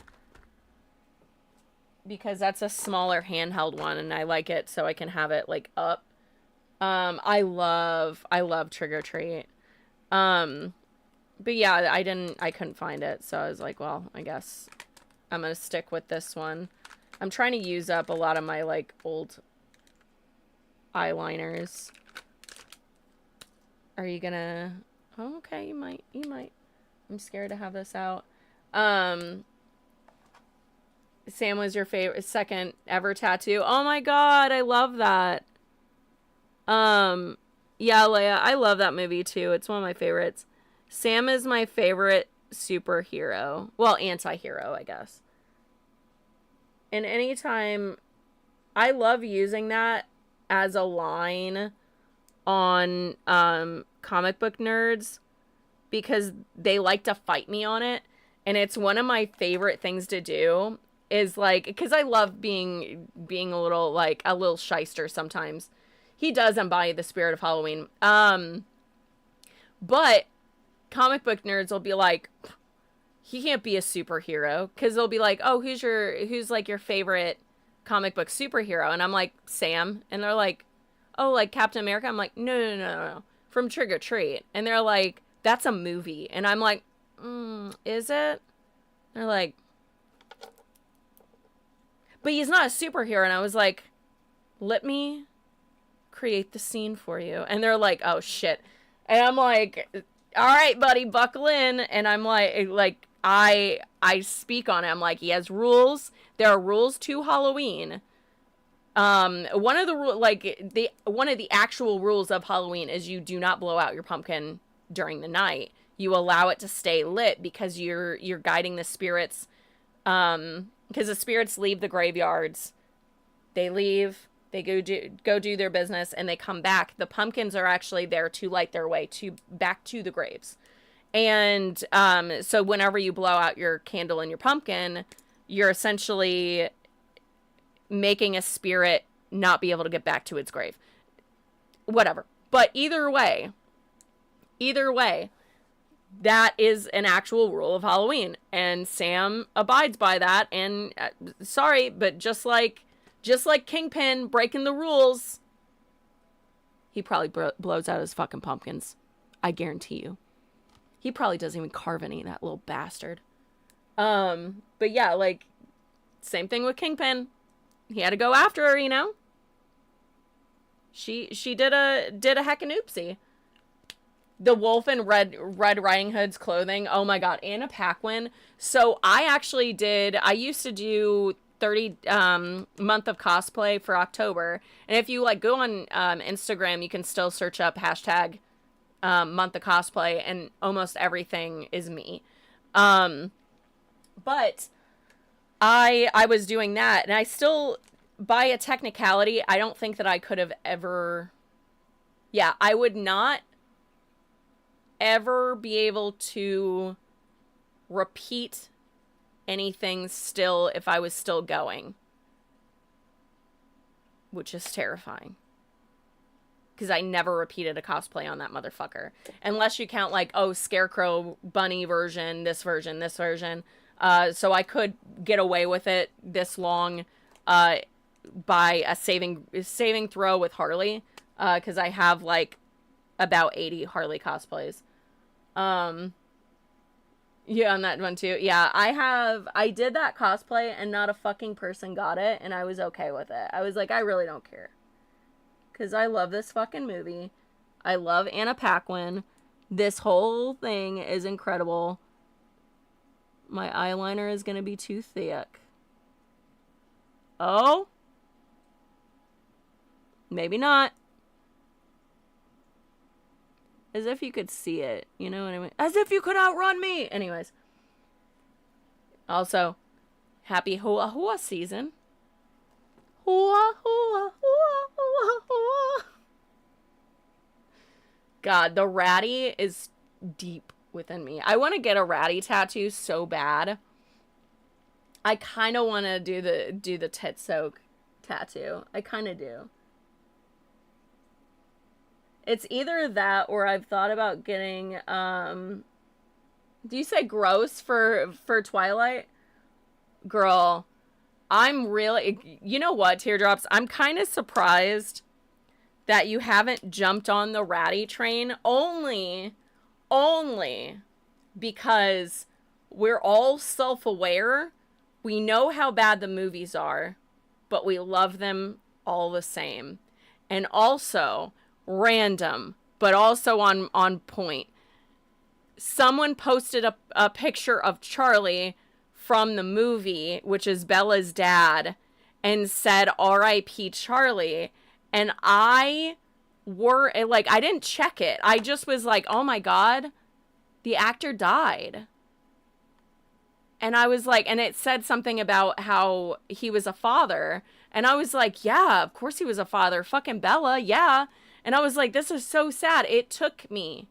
because that's a smaller handheld one and I like it so I can have it like up. I love Trigger Treat. But yeah, I couldn't find it, so I was like, well, I guess I'm gonna stick with this one. I'm trying to use up a lot of my like old eyeliners. Are you gonna... Oh, okay, you might. I'm scared to have this out. Sam was your second ever tattoo. Oh my god, I love that. Yeah, Leia, I love that movie too. It's one of my favorites. Sam is my favorite superhero. Well, anti-hero, I guess. And anytime... I love using that as a line on comic book nerds, because they like to fight me on it, and it's one of my favorite things to do, is like, because I love being a little shyster sometimes. He does embody the spirit of Halloween. But comic book nerds will be like, he can't be a superhero, because they'll be like, oh, who's like your favorite comic book superhero? And I'm like, Sam. And they're like, oh, like Captain America? I'm like, no. From Trigger Treat. And they're like, that's a movie. And I'm like, is it? They're like, but he's not a superhero. And I was like, let me create the scene for you. And they're like, oh, shit. And I'm like, all right, buddy, buckle in. And I'm like, I speak on it. I'm like, he has rules. There are rules to Halloween. One of the actual rules of Halloween is you do not blow out your pumpkin during the night. You allow it to stay lit, because you're guiding the spirits. Because the spirits leave the graveyards. They leave, they go do their business, and they come back. The pumpkins are actually there to light their way back to the graves. And so whenever you blow out your candle and your pumpkin, you're essentially making a spirit not be able to get back to its grave. Whatever. But either way, that is an actual rule of Halloween, and Sam abides by that. And sorry, but just like Kingpin breaking the rules, he probably blows out his fucking pumpkins. I guarantee you. He probably doesn't even carve any, that little bastard. But yeah, like, same thing with Kingpin. He had to go after her, you know? She did a heckin' oopsie. The wolf in Red Riding Hood's clothing. Oh my god, Anna Paquin. So I used to do 30 month of cosplay for October. And if you like go on Instagram, you can still search up hashtag month of cosplay, and almost everything is me. But I was doing that, and I still, by a technicality, I don't think that I could have ever... Yeah, I would not ever be able to repeat anything still if I was still going. which is terrifying. Because I never repeated a cosplay on that motherfucker. Unless you count, like, oh, Scarecrow, Bunny version, this version, this version. So I could get away with it this long by a saving throw with Harley. Because I have, like, about 80 Harley cosplays. Yeah, on that one too. Yeah, I did that cosplay and not a fucking person got it, and I was okay with it. I was like, I really don't care. Because I love this fucking movie. I love Anna Paquin. This whole thing is incredible. My eyeliner is going to be too thick. Oh? Maybe not. As if you could see it. You know what I mean? As if you could outrun me! Anyways. Also, happy Hua Hua season. Hua Hua Hua Hua Hua. God, the ratty is deep within me. I want to get a ratty tattoo so bad. I kind of want to do the tit soak tattoo. I kind of do. It's either that or I've thought about getting, do you say gross for Twilight? Girl, I'm really, you know what, Teardrops? I'm kind of surprised that you haven't jumped on the ratty train only because we're all self-aware. We know how bad the movies are, but we love them all the same. And also, random, but also on point. Someone posted a picture of Charlie from the movie, which is Bella's dad, and said R.I.P. Charlie. And I didn't check it. I just was like, oh my God, the actor died. And I was like, and it said something about how he was a father. And I was like, yeah, of course he was a father. Fucking Bella, yeah. And I was like, this is so sad. It took me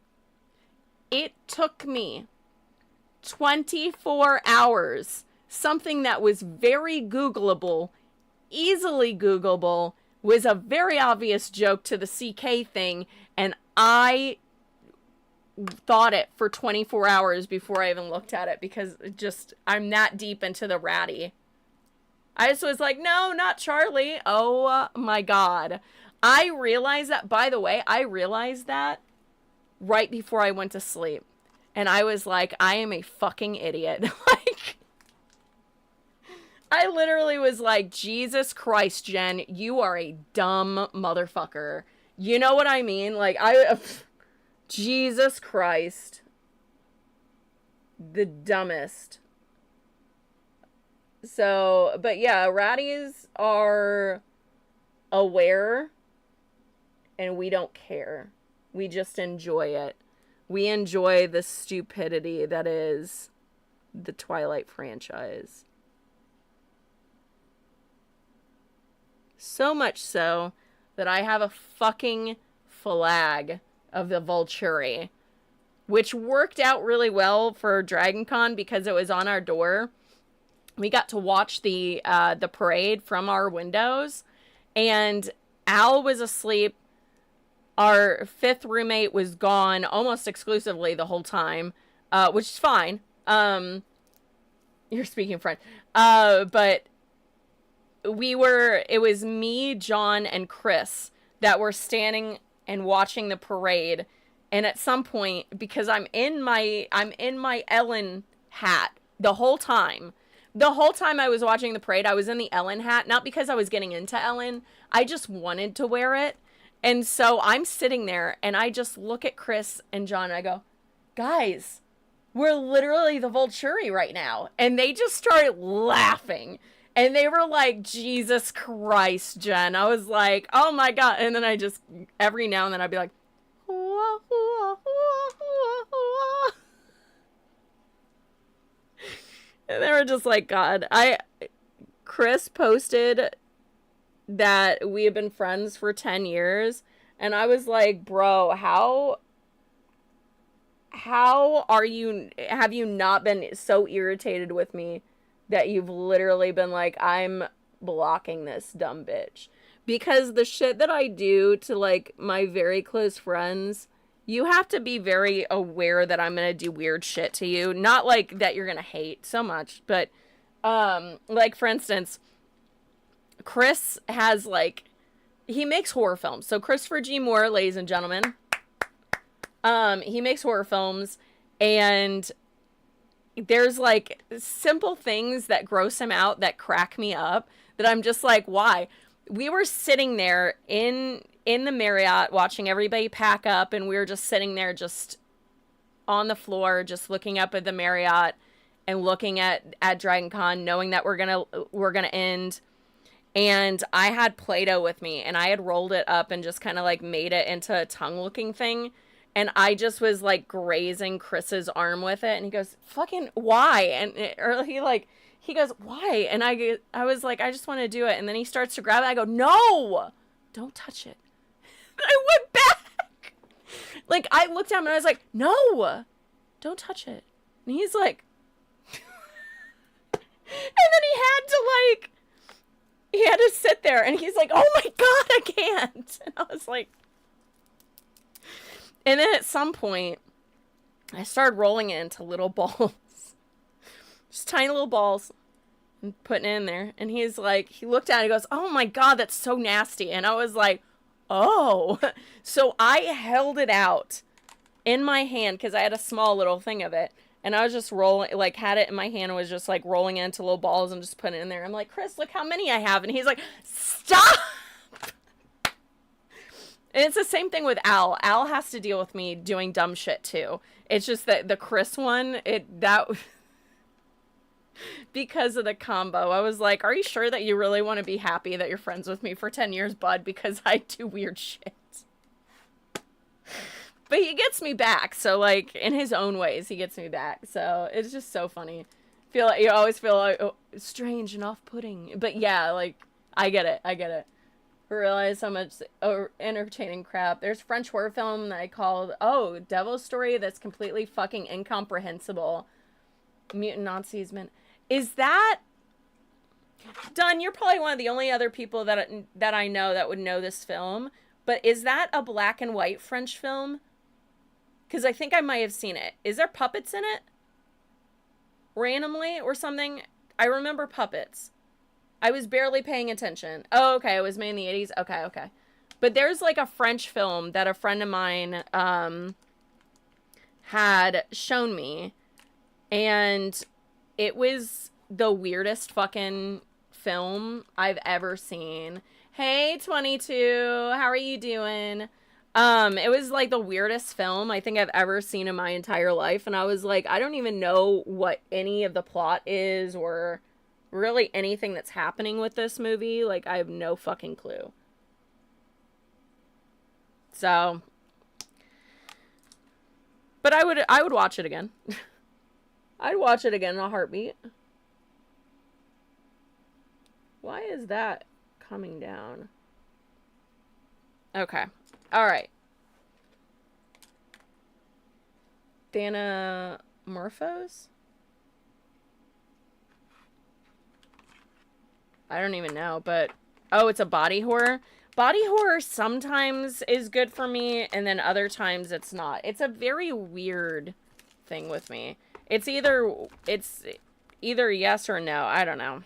24 hours. Something that was very Googleable, easily Googleable, was a very obvious joke to the CK thing. And I thought it for 24 hours before I even looked at it because I'm that deep into the ratty. I just was like, no, not Charlie. Oh my God. I realized that, by the way, right before I went to sleep. And I was like, I am a fucking idiot. Like, I literally was like, Jesus Christ, Jen, you are a dumb motherfucker. You know what I mean? Like, Jesus Christ. The dumbest. So, but yeah, ratties are aware and we don't care. We just enjoy it. We enjoy the stupidity that is the Twilight franchise. So much so that I have a fucking flag of the Volturi, which worked out really well for DragonCon because it was on our door. We got to watch the parade from our windows, and Al was asleep. Our fifth roommate was gone almost exclusively the whole time, which is fine. You're speaking French. But it was me, John, and Chris that were standing and watching the parade. And at some point, because I'm in my Ellen hat the whole time. The whole time I was watching the parade, I was in the Ellen hat, not because I was getting into Ellen. I just wanted to wear it. And so I'm sitting there and I just look at Chris and John and I go, guys, we're literally the Volturi right now. And they just started laughing. And they were like, Jesus Christ, Jen. I was like, oh my God. And then I just, every now and then I'd be like, hua, hua, hua, hua, hua. And they were just like, God. Chris posted that we have been friends for 10 years. And I was like, bro, how have you not been so irritated with me that you've literally been like, I'm blocking this dumb bitch? Because the shit that I do to, like, my very close friends, you have to be very aware that I'm gonna do weird shit to you. Not, like, that you're gonna hate so much, but, like, for instance, Chris has, like, he makes horror films. So Christopher G. Moore, ladies and gentlemen, he makes horror films, and there's, like, simple things that gross him out that crack me up that I'm just like, why? We were sitting there in the Marriott watching everybody pack up, and we were just sitting there just on the floor just looking up at the Marriott and looking at Dragon Con, knowing that we're gonna end. And I had Play-Doh with me, and I had rolled it up and just kind of, like, made it into a tongue looking thing, and I just was, like, grazing Chris's arm with it, and he goes, fucking why? And he goes, why? And I was like, I just want to do it. And then he starts to grab it. I go, no, don't touch it. I went back. Like, I looked at him and I was like, no, don't touch it. And he's like, and then he had to sit there, and he's like, oh my God, I can't. And I was like, and then at some point, I started rolling it into little balls. Just tiny little balls. And putting it in there. And he's like, he looked at it and he goes, oh my God, that's so nasty. And I was like, oh. So I held it out in my hand because I had a small little thing of it. And I was just rolling, like, had it in my hand and was just, like, rolling it into little balls and just putting it in there. I'm like, Chris, look how many I have. And he's like, stop! And it's the same thing with Al. Al has to deal with me doing dumb shit, too. It's just that the Chris one, because of the combo, I was like, are you sure that you really want to be happy that you're friends with me for 10 years, bud? Because I do weird shit. But he gets me back, so, like, in his own ways, he gets me back. So it's just so funny. You always feel like, oh, strange and off-putting. But yeah, like, I get it. I realize how much entertaining crap. There's a French horror film that I called, Devil's Story, that's completely fucking incomprehensible. Mutant Nazis, man. Is that... Dunn, you're probably one of the only other people that I know that would know this film. But is that a black and white French film? Because I think I might have seen it. Is there puppets in it? Randomly or something? I remember puppets. I was barely paying attention. Oh, okay. It was made in the 80s. Okay. But there's, like, a French film that a friend of mine had shown me. And it was the weirdest fucking film I've ever seen. Hey, 22. How are you doing? It was, like, the weirdest film I think I've ever seen in my entire life. And I was like, I don't even know what any of the plot is or really anything that's happening with this movie. Like, I have no fucking clue. So, but I would watch it again. I'd watch it again in a heartbeat. Why is that coming down? Okay. All right. Thanamorphose? I don't even know, but... Oh, it's a body horror? Body horror sometimes is good for me, and then other times it's not. It's a very weird thing with me. It's either yes or no. I don't know.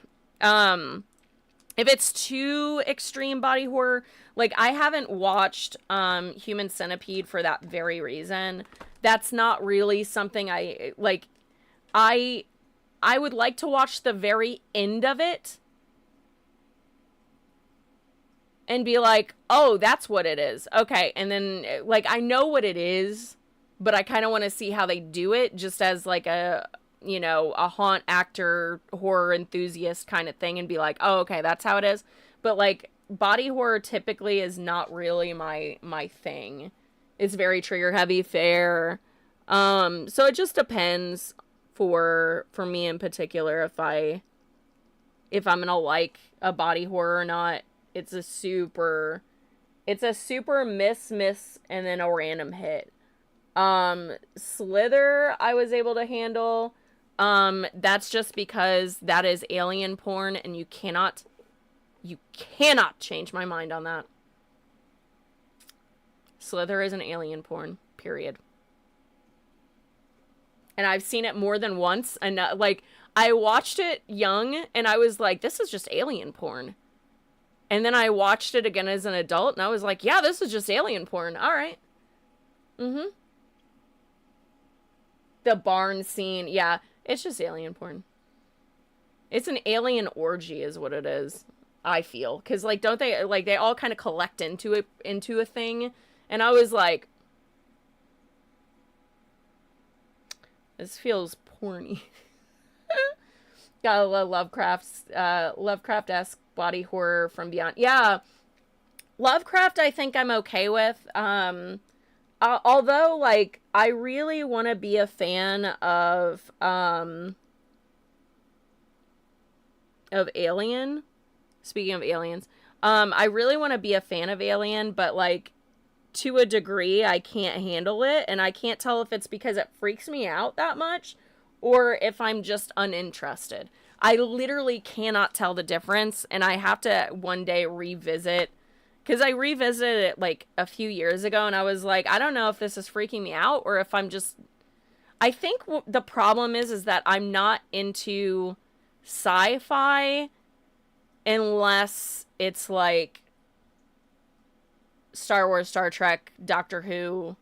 If it's too extreme body horror, like, I haven't watched Human Centipede for that very reason. That's not really something I like. I would like to watch the very end of it and be like, oh, that's what it is. Okay, and then, like, I know what it is, but I kind of want to see how they do it, just as, like, a haunt actor, horror enthusiast kind of thing, and be like, oh, okay, that's how it is. But, like, body horror typically is not really my thing. It's very trigger heavy fare. So it just depends for me in particular if I'm gonna like a body horror or not. It's a super miss, and then a random hit. Slither, I was able to handle. That's just because that is alien porn, and you cannot You cannot change my mind on that. Slither is an alien porn, period. And I've seen it more than once. And like, I watched it young and I was like, this is just alien porn. And then I watched it again as an adult and I was like, yeah, this is just alien porn. All right. Mm-hmm. The barn scene. Yeah, it's just alien porn. It's an alien orgy is what it is, I feel. Because, like, don't they, like, they all kind of collect into a thing. And I was like, this feels porny. Gotta love Lovecraft-esque body horror from beyond. Yeah, Lovecraft I think I'm okay with. Although, like, I really want to be a fan of Alien. Speaking of aliens, I really want to be a fan of Alien, but, like, to a degree, I can't handle it, and I can't tell if it's because it freaks me out that much, or if I'm just uninterested. I literally cannot tell the difference, and I have to one day revisit, because I revisited it, like, a few years ago, and I was like, I don't know if this is freaking me out, or if I'm just... I think the problem is that I'm not into sci-fi unless it's, like, Star Wars, Star Trek, Doctor Who,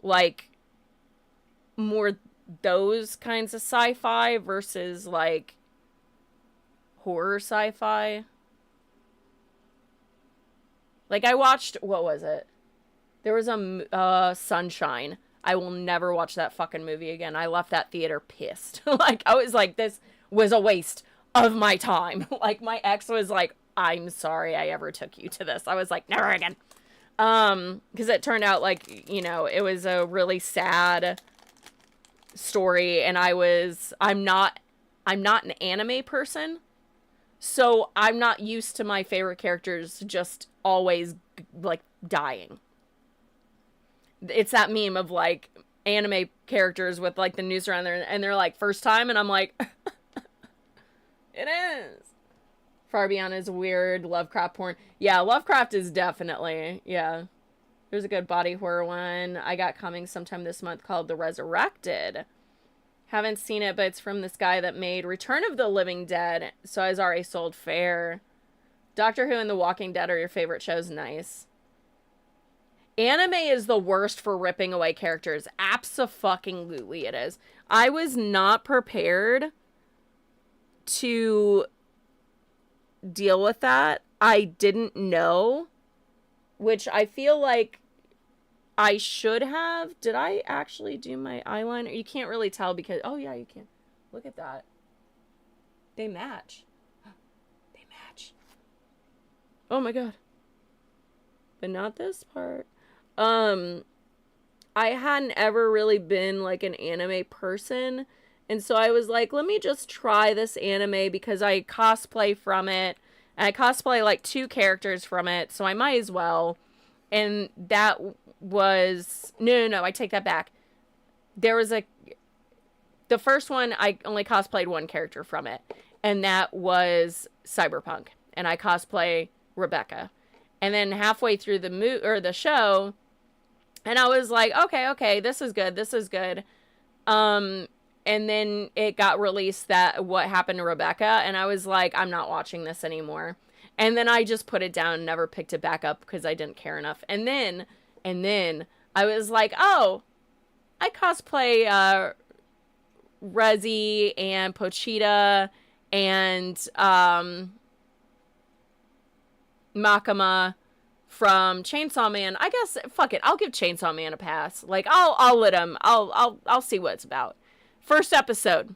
like, more those kinds of sci-fi versus, like, horror sci-fi. Like, I watched, what was it? There was a Sunshine. I will never watch that fucking movie again. I left that theater pissed. Like, I was like, this was a waste of my time. Like, my ex was like, I'm sorry I ever took you to this. I was like, never again. Because it turned out, like, you know, it was a really sad story, and I'm not an anime person, so I'm not used to my favorite characters just always, like, dying. It's that meme of, like, anime characters with, like, the noose around there, and they're like, first time, and I'm like, it is. Far Beyond is weird. Lovecraft porn. Yeah, Lovecraft is definitely, yeah. There's a good body horror one I got coming sometime this month called The Resurrected. Haven't seen it, but it's from this guy that made Return of the Living Dead, so it's already sold fair. Doctor Who and The Walking Dead are your favorite shows? Nice. Anime is the worst for ripping away characters. Abso-fucking-lutely it is. I was not prepared to deal with that. I didn't know, which I feel like I should have. Did I actually do my eyeliner? You can't really tell because, oh yeah, you can. Look at that. They match. They match. Oh my god. But not this part. I hadn't ever really been like an anime person. And so I was like, let me just try this anime because I cosplay from it. And I cosplay like 2 characters from it. So I might as well. And that was... No, I take that back. There was the first one, I only cosplayed 1 character from it. And that was Cyberpunk. And I cosplay Rebecca. And then halfway through the show... And I was like, okay, this is good. And then it got released that what happened to Rebecca, and I was like, I'm not watching this anymore. And then I just put it down and never picked it back up because I didn't care enough. And then I was like, oh, I cosplay Rezi and Pochita and Makima from Chainsaw Man. I guess, fuck it, I'll give Chainsaw Man a pass. Like, I'll let him. I'll see what it's about. First episode.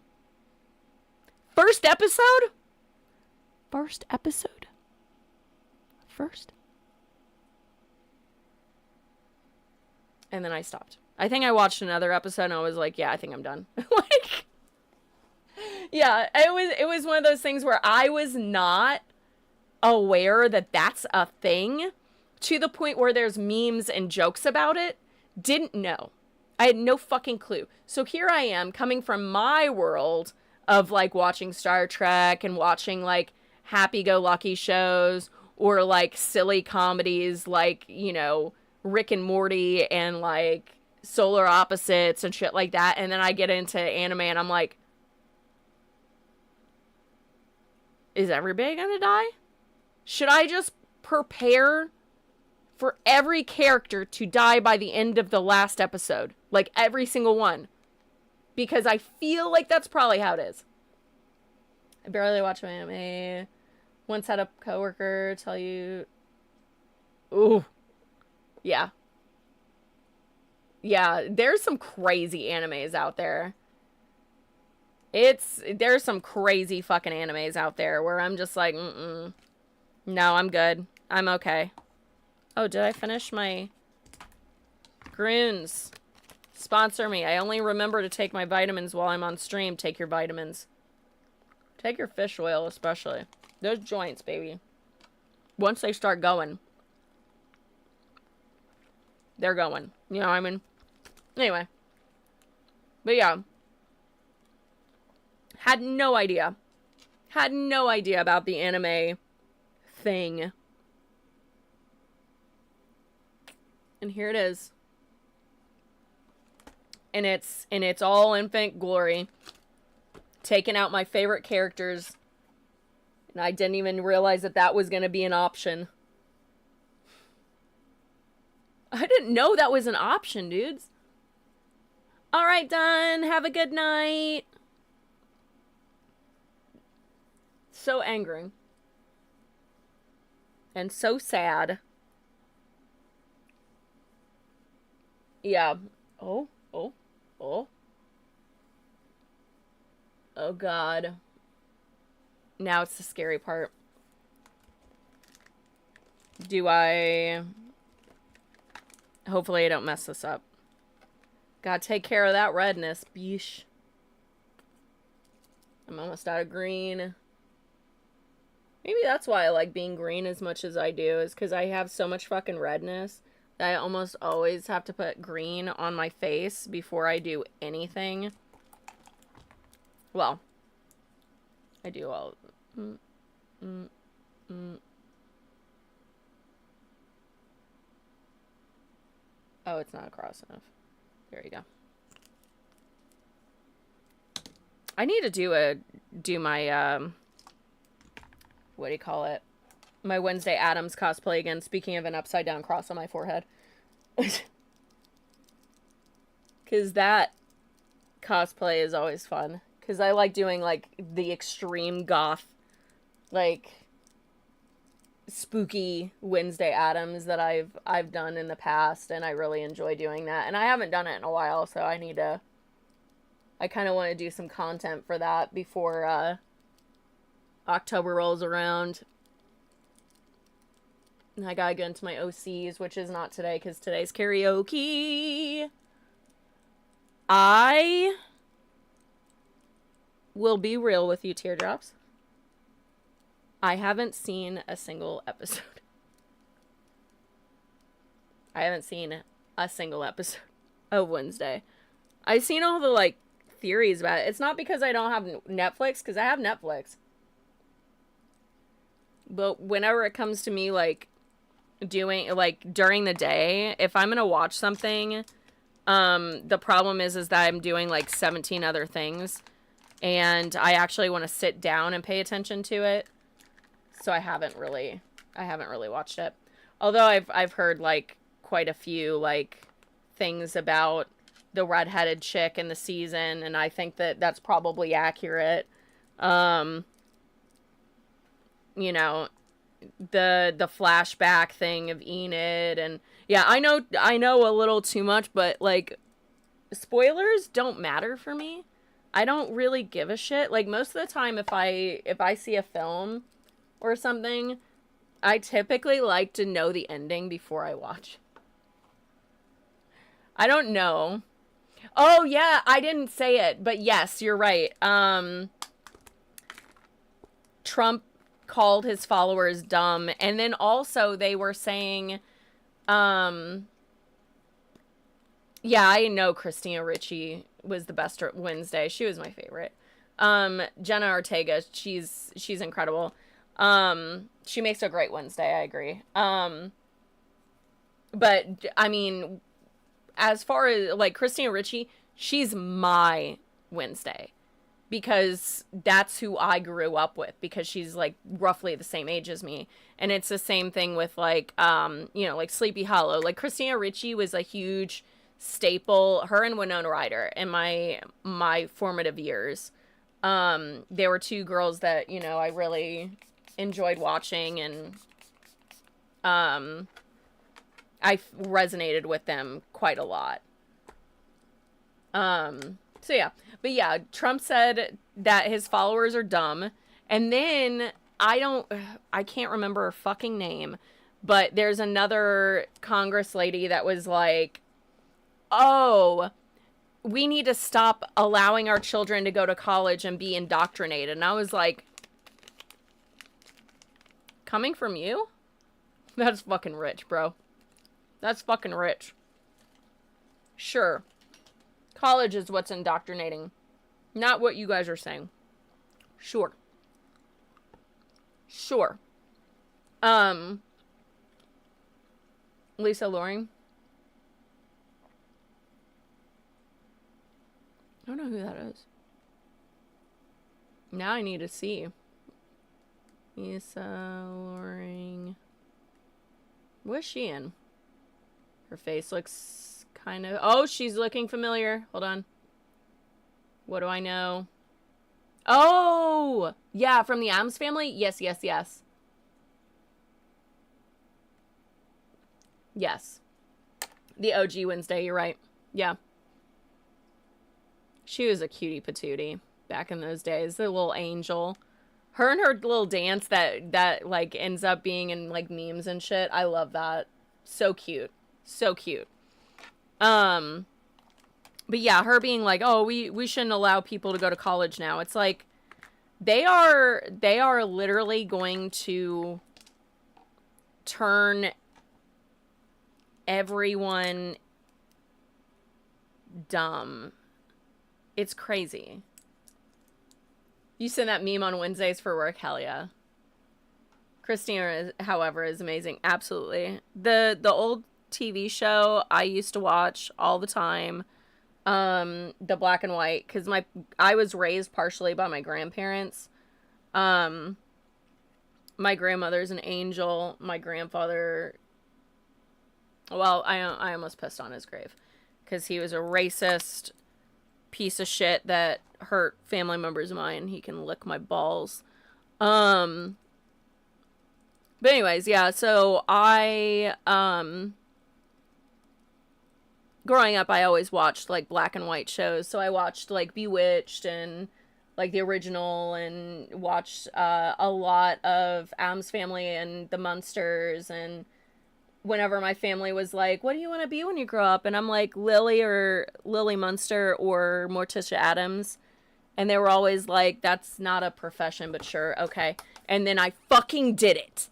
And then I stopped. I think I watched another episode and I was like, yeah, I think I'm done. Like, yeah, it was one of those things where I was not aware that that's a thing to the point where there's memes and jokes about it. Didn't know. I had no fucking clue. So here I am coming from my world of like watching Star Trek and watching like happy-go-lucky shows or like silly comedies like, you know, Rick and Morty and like Solar Opposites and shit like that. And then I get into anime and I'm like, is everybody gonna die? Should I just prepare for every character to die by the end of the last episode? Like every single one. Because I feel like that's probably how it is. I barely watch my anime. Once had a coworker tell you... Ooh. Yeah. Yeah, there's some crazy animes out there. There's some crazy fucking animes out there where I'm just like, no, I'm good. I'm okay. Oh, did I finish my... Groons. Sponsor me. I only remember to take my vitamins while I'm on stream. Take your vitamins. Take your fish oil, especially. Those joints, baby. Once they start going, they're going. You know what I mean? Anyway. But yeah. Had no idea. Had no idea about the anime thing. And here it is. And it's all infant glory. Taking out my favorite characters. And I didn't even realize that that was going to be an option. I didn't know that was an option, dudes. Alright, done. Have a good night. So angering. And so sad. Yeah. Oh. Oh, God. Now it's the scary part. Do I... Hopefully I don't mess this up. Gotta take care of that redness, beesh. I'm almost out of green. Maybe that's why I like being green as much as I do, is because I have so much fucking redness that I almost always have to put green on my face before I do anything. Well, I do all... Oh, it's not across enough. There you go. I need to do my, what do you call it? My Wednesday Addams cosplay again, speaking of an upside down cross on my forehead. Because that cosplay is always fun. Because I like doing, like, the extreme goth, like, spooky Wednesday Addams that I've done in the past, and I really enjoy doing that. And I haven't done it in a while, so I need to... I kind of want to do some content for that before October rolls around. And I gotta get into my OCs, which is not today, because today's karaoke. I will be real with you, teardrops. I haven't seen a single episode. I haven't seen a single episode of Wednesday. I've seen all the, like, theories about it. It's not because I don't have Netflix, because I have Netflix. But whenever it comes to me, like, doing, like, during the day, if I'm gonna watch something, the problem is that I'm doing, like, 17 other things. And I actually want to sit down and pay attention to it. So I haven't really watched it. Although I've heard, like, quite a few, like, things about the redheaded chick in the season, and I think that that's probably accurate. You know, the flashback thing of Enid, and yeah, I know a little too much, but, like, spoilers don't matter for me. I don't really give a shit. Like, most of the time, if I see a film or something, I typically like to know the ending before I watch. I don't know. Oh, yeah, I didn't say it, but yes, you're right. Trump called his followers dumb, and then also they were saying, yeah, I know Christina Ricci was the best Wednesday. She was my favorite. Jenna Ortega, she's incredible. She makes a great Wednesday, I agree. But I mean, as far as like Christina Ricci, she's my Wednesday because that's who I grew up with because she's like roughly the same age as me. And it's the same thing with like like Sleepy Hollow. Like Christina Ricci was a huge staple, her and Winona Ryder in my formative years. They were two girls that, I really enjoyed watching and I resonated with them quite a lot. So yeah, but yeah, Trump said that his followers are dumb, and then I can't remember her fucking name, but there's another Congress lady that was like, "Oh, we need to stop allowing our children to go to college and be indoctrinated," and I was like, "Coming from you? That's fucking rich, bro. That's fucking rich." Sure. College is what's indoctrinating, not what you guys are saying. Sure. Sure. Lisa Loring. I don't know who that is. Now I need to see. Lisa Loring. What's she in? Her face looks kind of... Oh, she's looking familiar. Hold on. What do I know? Oh! Yeah, from the Addams Family? Yes, yes, yes. Yes. The OG Wednesday, you're right. Yeah. She was a cutie patootie back in those days. The little angel. Her and her little dance that like ends up being in like memes and shit. I love that. So cute. So cute. But yeah, her being like, "Oh, we shouldn't allow people to go to college now." It's like they are literally going to turn everyone dumb. It's crazy. You send that meme on Wednesdays for work, hell yeah. Christina, however, is amazing. Absolutely. The old TV show I used to watch all the time, the black and white, because I was raised partially by my grandparents. My grandmother's an angel. My grandfather, well, I almost pissed on his grave because he was a racist piece of shit that hurt family members of mine. He can lick my balls. But anyways, yeah, so growing up, I always watched like black and white shows. So I watched like Bewitched and like the original, and watched a lot of Addams Family and the Munsters. And whenever my family was like, "What do you want to be when you grow up?" and I'm like, Lily Munster or Morticia Addams. And they were always like, "That's not a profession, but sure, okay." And then I fucking did it.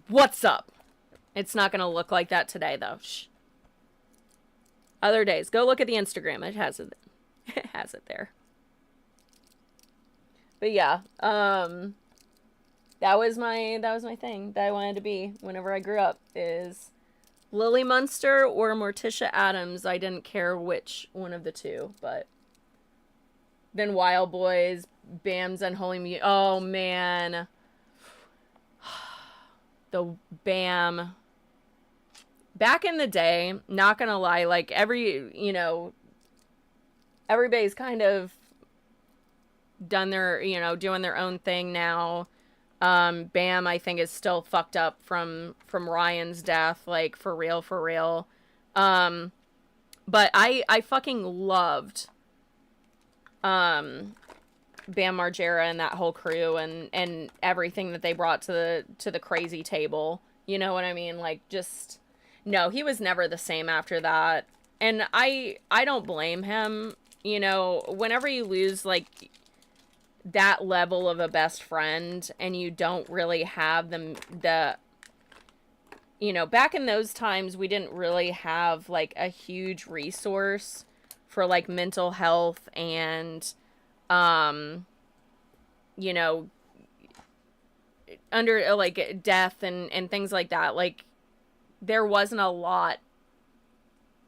What's up? It's not gonna look like that today, though. Shh. Other days, go look at the Instagram. It has it. It has it there. But yeah, that was my thing that I wanted to be whenever I grew up, is Lily Munster or Morticia Addams. I didn't care which one of the two, but then Wild Boys, Bam's Unholy Mutiny. Oh man, the Bam. Back in the day, not gonna lie, like everybody's kind of done their, doing their own thing now. Bam, I think, is still fucked up from Ryan's death, like for real, for real. But I fucking loved Bam Margera and that whole crew and everything that they brought to the crazy table. You know what I mean? Like, just no, he was never the same after that. And I don't blame him. Whenever you lose like that level of a best friend and you don't really have the back in those times, we didn't really have like a huge resource for like mental health and under like death and things like that, like there wasn't a lot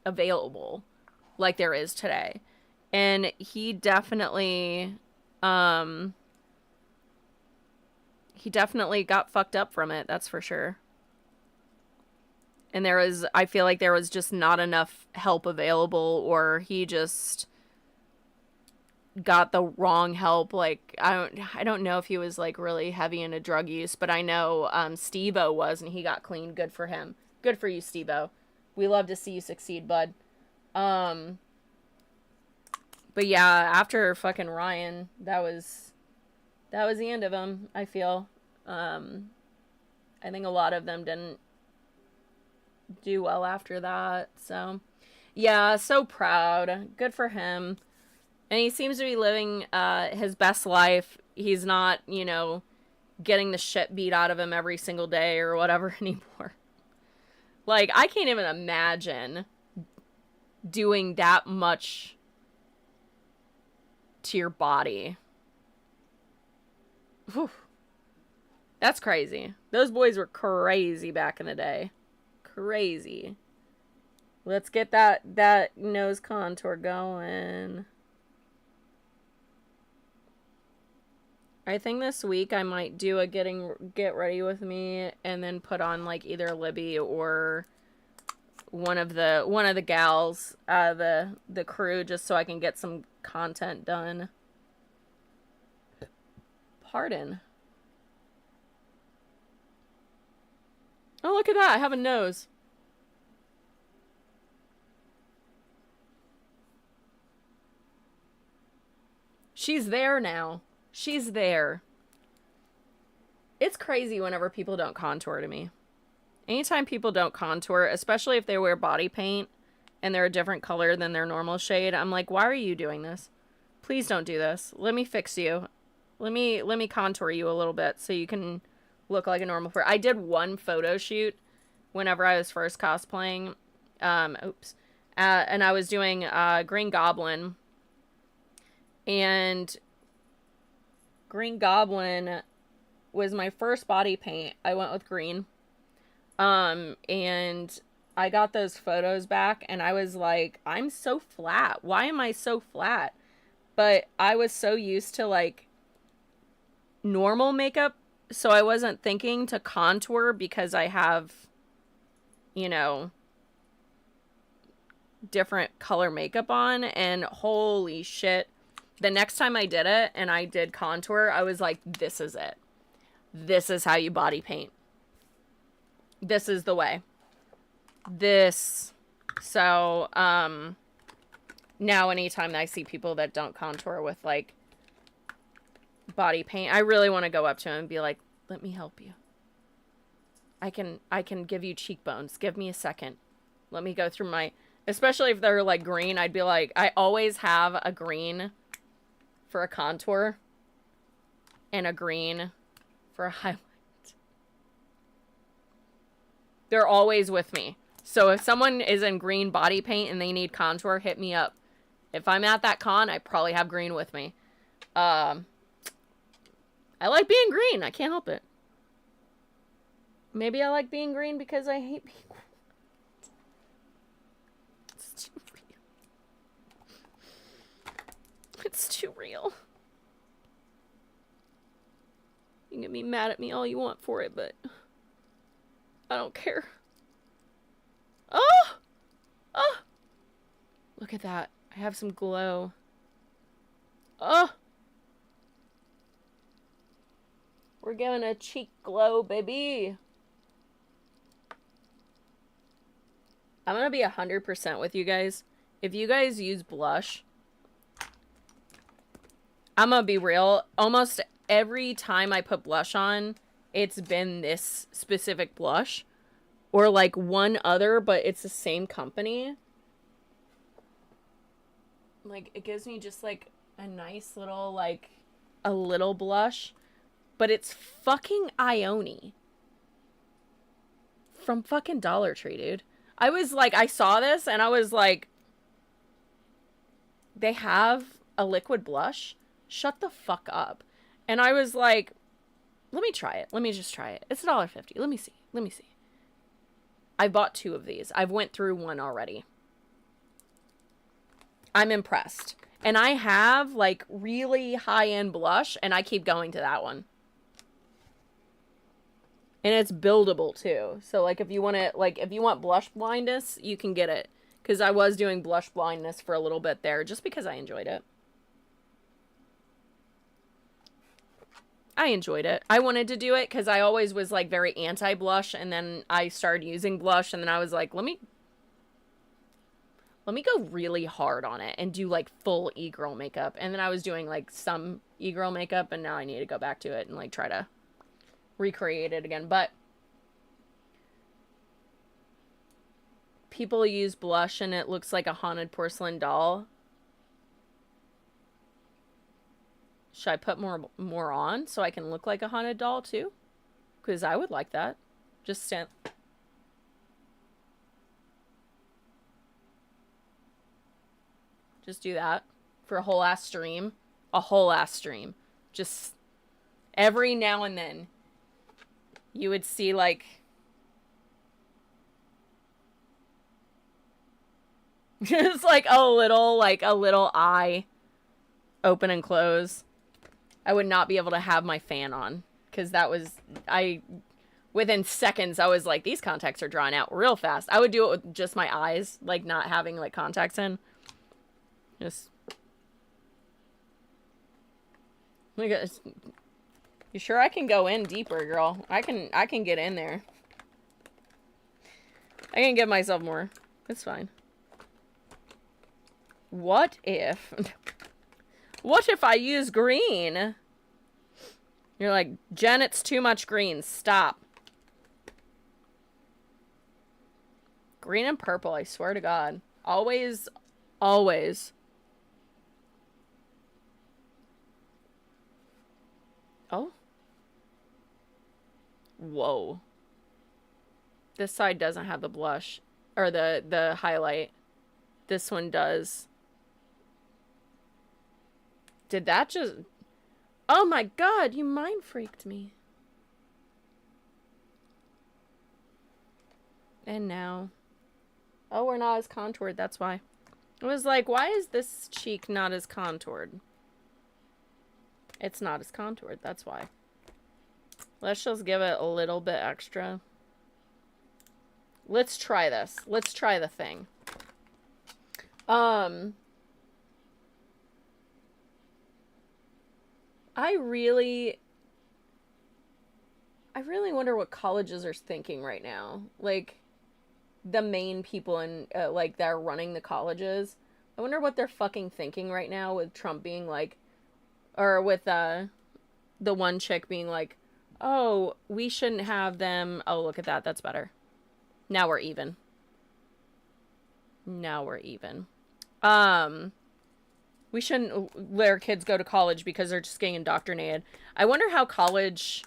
available like there is today. And he definitely got fucked up from it, that's for sure. And I feel like there was just not enough help available, or he just got the wrong help. Like, I don't know if he was like really heavy into drug use, but I know Steve-O was, and he got clean. Good for him. Good for you, Steve-O. We love to see you succeed, bud. But yeah, after fucking Ryan, that was the end of him, I feel. I think a lot of them didn't do well after that. So yeah, so proud. Good for him. And he seems to be living his best life. He's not, you know, getting the shit beat out of him every single day or whatever anymore. Like, I can't even imagine doing that much to your body. Whew. That's crazy. Those boys were crazy back in the day. Crazy. Let's get that nose contour going. I think this week I might do a get ready with me and then put on like either Libby or one of the gals, the crew, just so I can get some content done. Pardon. Oh, look at that. I have a nose. She's there now. She's there. It's crazy whenever people don't contour to me. Anytime people don't contour, especially if they wear body paint and they're a different color than their normal shade, I'm like, why are you doing this? Please don't do this. Let me fix you. Let me contour you a little bit so you can look like a normal person. I did one photo shoot whenever I was first cosplaying. And I was doing Green Goblin. And Green Goblin was my first body paint. I went with green. And I got those photos back and I was like, I'm so flat. Why am I so flat? But I was so used to like normal makeup, so I wasn't thinking to contour because I have, you know, different color makeup on. And holy shit, the next time I did it and I did contour, I was like, this is it. This is how you body paint. This is the way. So, now anytime I see people that don't contour with, like, body paint, I really want to go up to them and be like, let me help you. I can give you cheekbones. Give me a second. Let me go through especially if they're, like, green, I'd be like, I always have a green for a contour and a green for a highlight. They're always with me. So if someone is in green body paint and they need contour, hit me up. If I'm at that con, I probably have green with me. I like being green. I can't help it. Maybe I like being green because I hate being green. It's too real. It's too real. You can get me mad at me all you want for it, but I don't care. Oh! Oh! Look at that. I have some glow. Oh! We're giving a cheek glow, baby. I'm gonna be 100% with you guys. If you guys use blush, I'm gonna be real. Almost every time I put blush on, it's been this specific blush. Or like one other, but it's the same company. Like, it gives me just like a nice little, like, a little blush. But it's fucking Ione. From fucking Dollar Tree, dude. I was like, I saw this and I was like, they have a liquid blush? Shut the fuck up. And I was like, Let me try it. Let me just try it. It's $1.50. Let me see. Let me see. I bought 2 of these. I've went through one already. I'm impressed. And I have, like, really high-end blush, and I keep going to that one. And it's buildable, too. So, like, if you want to, like, if you want blush blindness, you can get it. Because I was doing blush blindness for a little bit there, just because I enjoyed it. I enjoyed it. I wanted to do it because I always was, like, very anti-blush, and then I started using blush, and then I was like, let me go really hard on it and do, like, full e-girl makeup. And then I was doing, like, some e-girl makeup, and now I need to go back to it and, like, try to recreate it again. But people use blush, and it looks like a haunted porcelain doll. Should I put more on so I can look like a haunted doll, too? Because I would like that. Just stand... Just do that for a whole ass stream. A whole ass stream. Just every now and then you would see, like, just like a little eye open and close. I would not be able to have my fan on because that was, within seconds I was like, these contacts are drying out real fast. I would do it with just my eyes, like not having like contacts in. Just look at this. You sure I can go in deeper, girl? I can get in there. I can give myself more. It's fine. What if I use green? You're like, Jen, it's too much green. Stop. Green and purple, I swear to God. Always, always. Oh. Whoa. This side doesn't have the blush. Or the highlight. This one does. Did that just... Oh my God, you mind freaked me. And now... Oh, we're not as contoured, that's why. I was like, why is this cheek not as contoured? It's not as contoured, that's why. Let's just give it a little bit extra. Let's try this. Let's try the thing. I really wonder what colleges are thinking right now. Like, the main people in, like, that are running the colleges. I wonder what they're fucking thinking right now with Trump being like, or with, the one chick being like, oh, we shouldn't have them. Oh, look at that. That's better. Now we're even. Now we're even. We shouldn't let our kids go to college because they're just getting indoctrinated. I wonder how college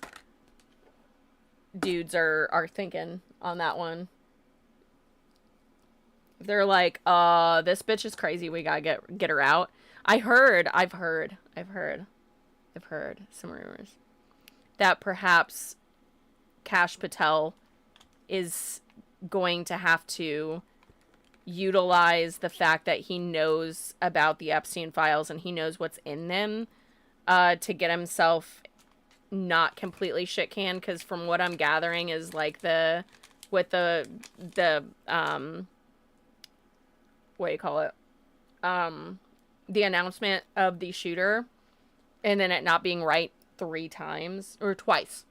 dudes are thinking on that one. They're like, this bitch is crazy. We gotta get her out. I've heard some rumors that perhaps Kash Patel is going to have to utilize the fact that he knows about the Epstein files and he knows what's in them to get himself not completely shit canned, because from what I'm gathering is like the what do you call it, the announcement of the shooter and then it not being right 3 times or twice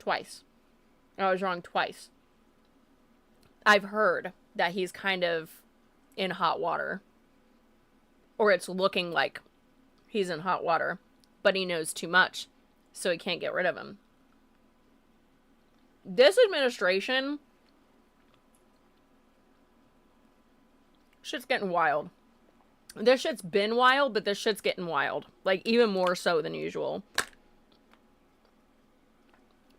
I was wrong twice. I've heard that he's kind of in hot water. Or it's looking like he's in hot water. But he knows too much, so he can't get rid of him. This administration... shit's getting wild. This shit's been wild, but this shit's getting wild. Like, even more so than usual.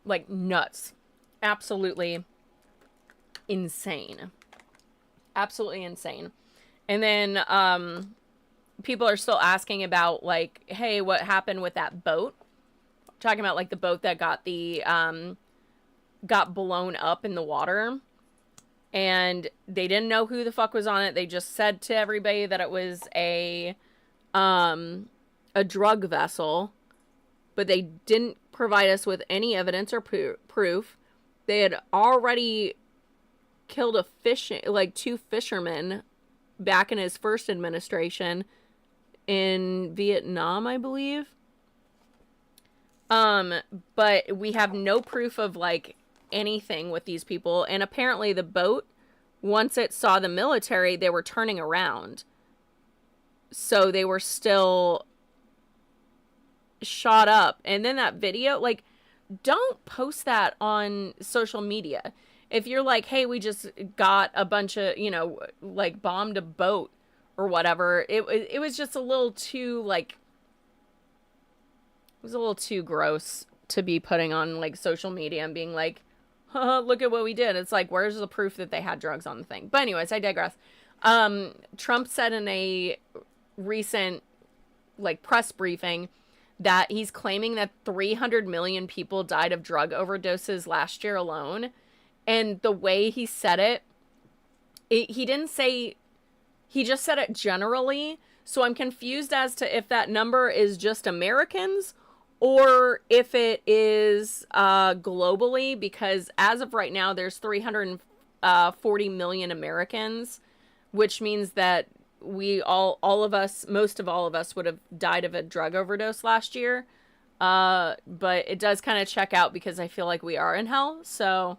Like, nuts. Absolutely insane. Absolutely insane. And then, people are still asking about, like, hey, what happened with that boat? talking about like the boat that got got blown up in the water, and they didn't know who the fuck was on it. They just said to everybody that it was a drug vessel, but they didn't provide us with any evidence or proof. They had already killed two fishermen back in his first administration in Vietnam, I believe. But we have no proof of like anything with these people. And apparently the boat, once it saw the military, they were turning around. So they were still shot up. And then that video, like, don't post that on social media. If you're like, hey, we just got a bunch of, like bombed a boat or whatever, it was just a little too, like, it was a little too gross to be putting on like social media and being like, look at what we did. It's like, where's the proof that they had drugs on the thing? But anyways, I digress. Trump said in a recent like press briefing that he's claiming that 300 million people died of drug overdoses last year alone. And the way he said he didn't say, he just said it generally. So I'm confused as to if that number is just Americans or if it is globally, because as of right now, there's 340 million Americans, which means that most of all of us would have died of a drug overdose last year. But it does kind of check out because I feel like we are in hell. So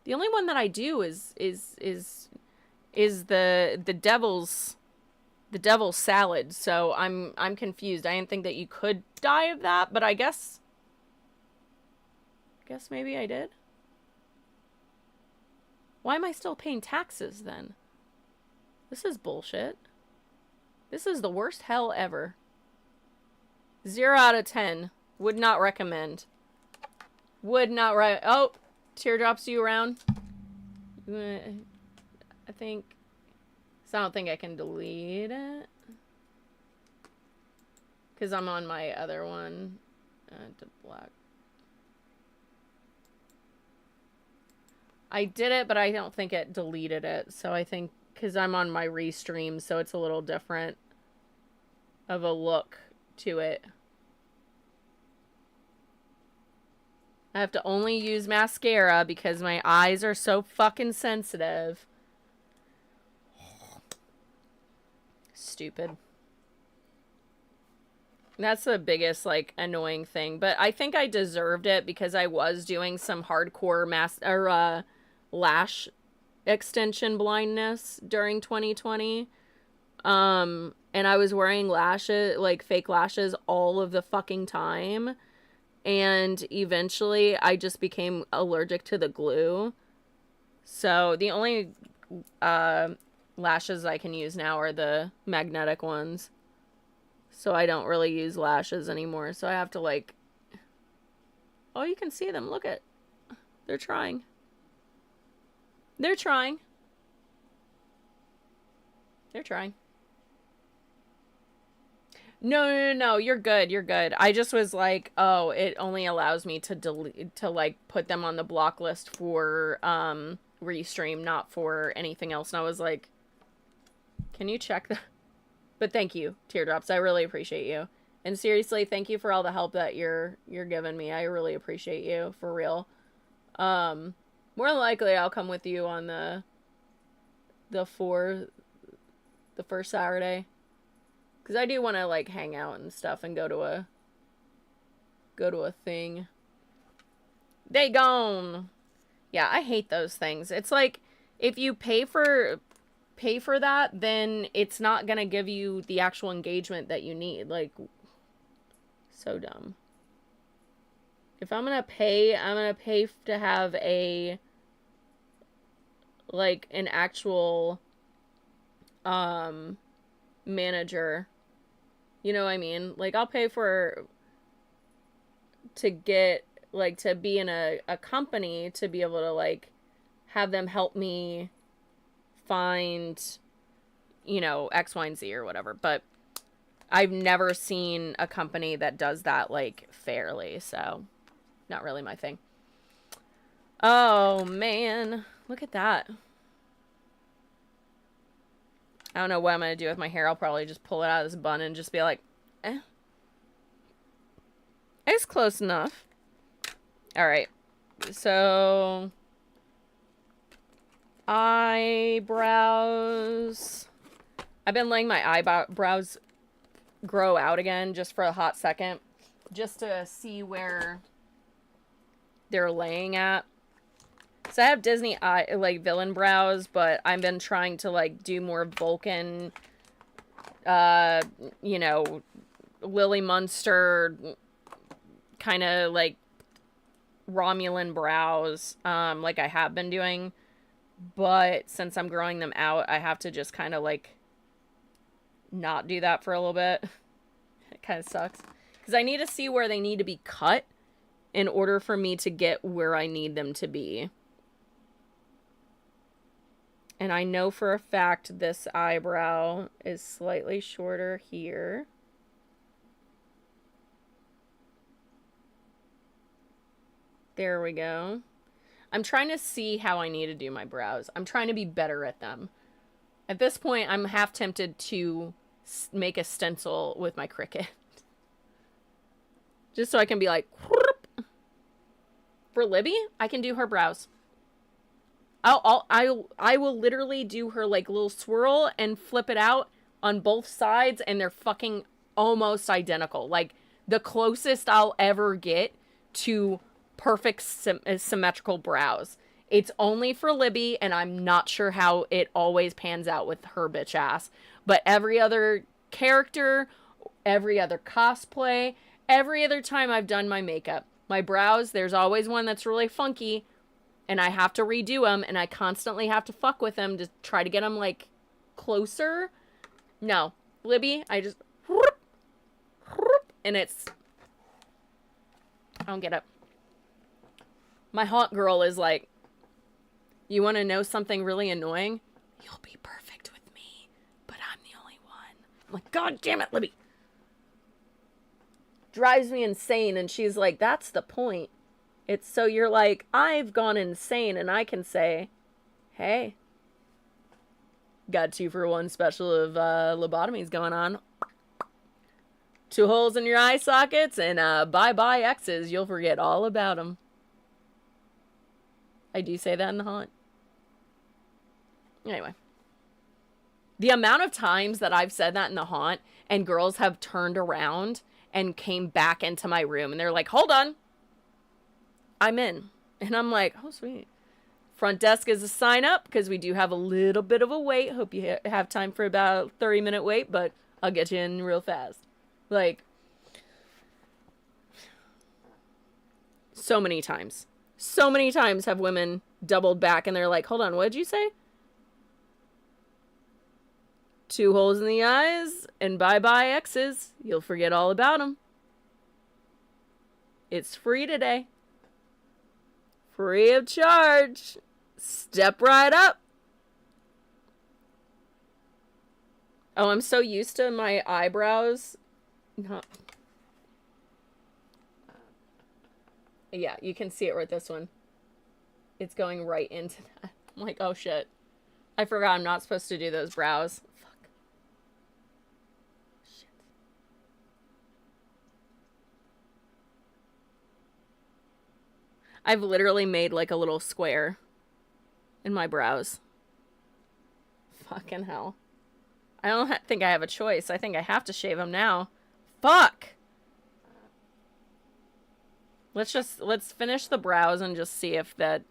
the only one that I do is the devil's salad. So I'm confused. I didn't think that you could die of that, but I guess maybe I did. Why am I still paying taxes then? This is bullshit. This is the worst hell ever. 0 out of 10. Would not recommend. Oh, teardrops you around. I think. So I don't think I can delete it. Because I'm on my other one. To block. I did it, but I don't think it deleted it. So I think, because I'm on my restream, so it's a little different of a look to it. I have to only use mascara because my eyes are so fucking sensitive. Stupid. That's the biggest, like, annoying thing. But I think I deserved it because I was doing some hardcore lash extension blindness during 2020. And I was wearing lashes, like, fake lashes all of the fucking time. And eventually I just became allergic to the glue. So the only lashes I can use now are the magnetic ones. So I don't really use lashes anymore. So I have to, like... Oh, you can see them. Look at... They're trying. They're trying. They're trying. No. You're good. You're good. I just was like, oh, it only allows me to delete, to, like, put them on the block list for restream, not for anything else. And I was like, can you check that? But thank you, Teardrops. I really appreciate you. And seriously, thank you for all the help that you're giving me. I really appreciate you, for real. More than likely, I'll come with you on the first Saturday. Because I do want to, like, hang out and stuff and go to a thing. They gone. Yeah, I hate those things. It's like, if you pay for that, then it's not gonna give you the actual engagement that you need. Like, so dumb. If I'm gonna pay to have an actual manager. You know what I mean? Like, I'll pay to get, like, to be in a company to be able to, like, have them help me find, X, Y, and Z or whatever. But I've never seen a company that does that, like, fairly, so not really my thing. Oh, man. Look at that. I don't know what I'm going to do with my hair. I'll probably just pull it out of this bun and just be like, eh. It's close enough. Alright. So... eyebrows. I've been letting my eyebrows grow out again just for a hot second. Just to see where they're laying at. So I have Disney like villain brows, but I've been trying to like do more Vulcan, you know, Lily Munster kind of like Romulan brows, like I have been doing. But since I'm growing them out, I have to just kind of like not do that for a little bit. It kind of sucks. Because I need to see where they need to be cut in order for me to get where I need them to be. And I know for a fact this eyebrow is slightly shorter here. There we go. I'm trying to see how I need to do my brows. I'm trying to be better at them. At this point, I'm half tempted to make a stencil with my Cricut. Just so I can be like... whoop. For Libby, I can do her brows. I will literally do her like little swirl and flip it out on both sides, and they're fucking almost identical. Like the closest I'll ever get to perfect symmetrical brows. It's only for Libby, and I'm not sure how it always pans out with her bitch ass. But every other character, every other cosplay, every other time I've done my makeup, my brows, there's always one that's really funky. And I have to redo them, and I constantly have to fuck with them to try to get them, like, closer. No. Libby, I just... whoop, whoop, and it's... I don't get it. My haunt girl is like, you want to know something really annoying? You'll be perfect with me, but I'm the only one. I'm like, God damn it, Libby. Drives me insane, and she's like, that's the point. It's so you're like, I've gone insane, and I can say, hey, got 2-for-1 special of lobotomies going on. 2 holes in your eye sockets, and bye-bye exes. You'll forget all about them. I do say that in the haunt. Anyway. The amount of times that I've said that in the haunt, and girls have turned around and came back into my room, and they're like, hold on. I'm in. And I'm like, oh, sweet. Front desk is a sign up because we do have a little bit of a wait. Hope you have time for about a 30-minute wait, but I'll get you in real fast. Like, so many times. So many times have women doubled back and they're like, hold on, what did you say? 2 holes in the eyes and bye-bye exes. You'll forget all about them. It's free today. Free of charge. Step right up. Oh, I'm so used to my eyebrows. No. Yeah, you can see it with this one. It's going right into that. I'm like, oh shit. I forgot I'm not supposed to do those brows. Fuck. Shit. I've literally made like a little square in my brows. Fucking hell. I don't think I have a choice. I think I have to shave them now. Fuck! Let's finish the brows and just see if that's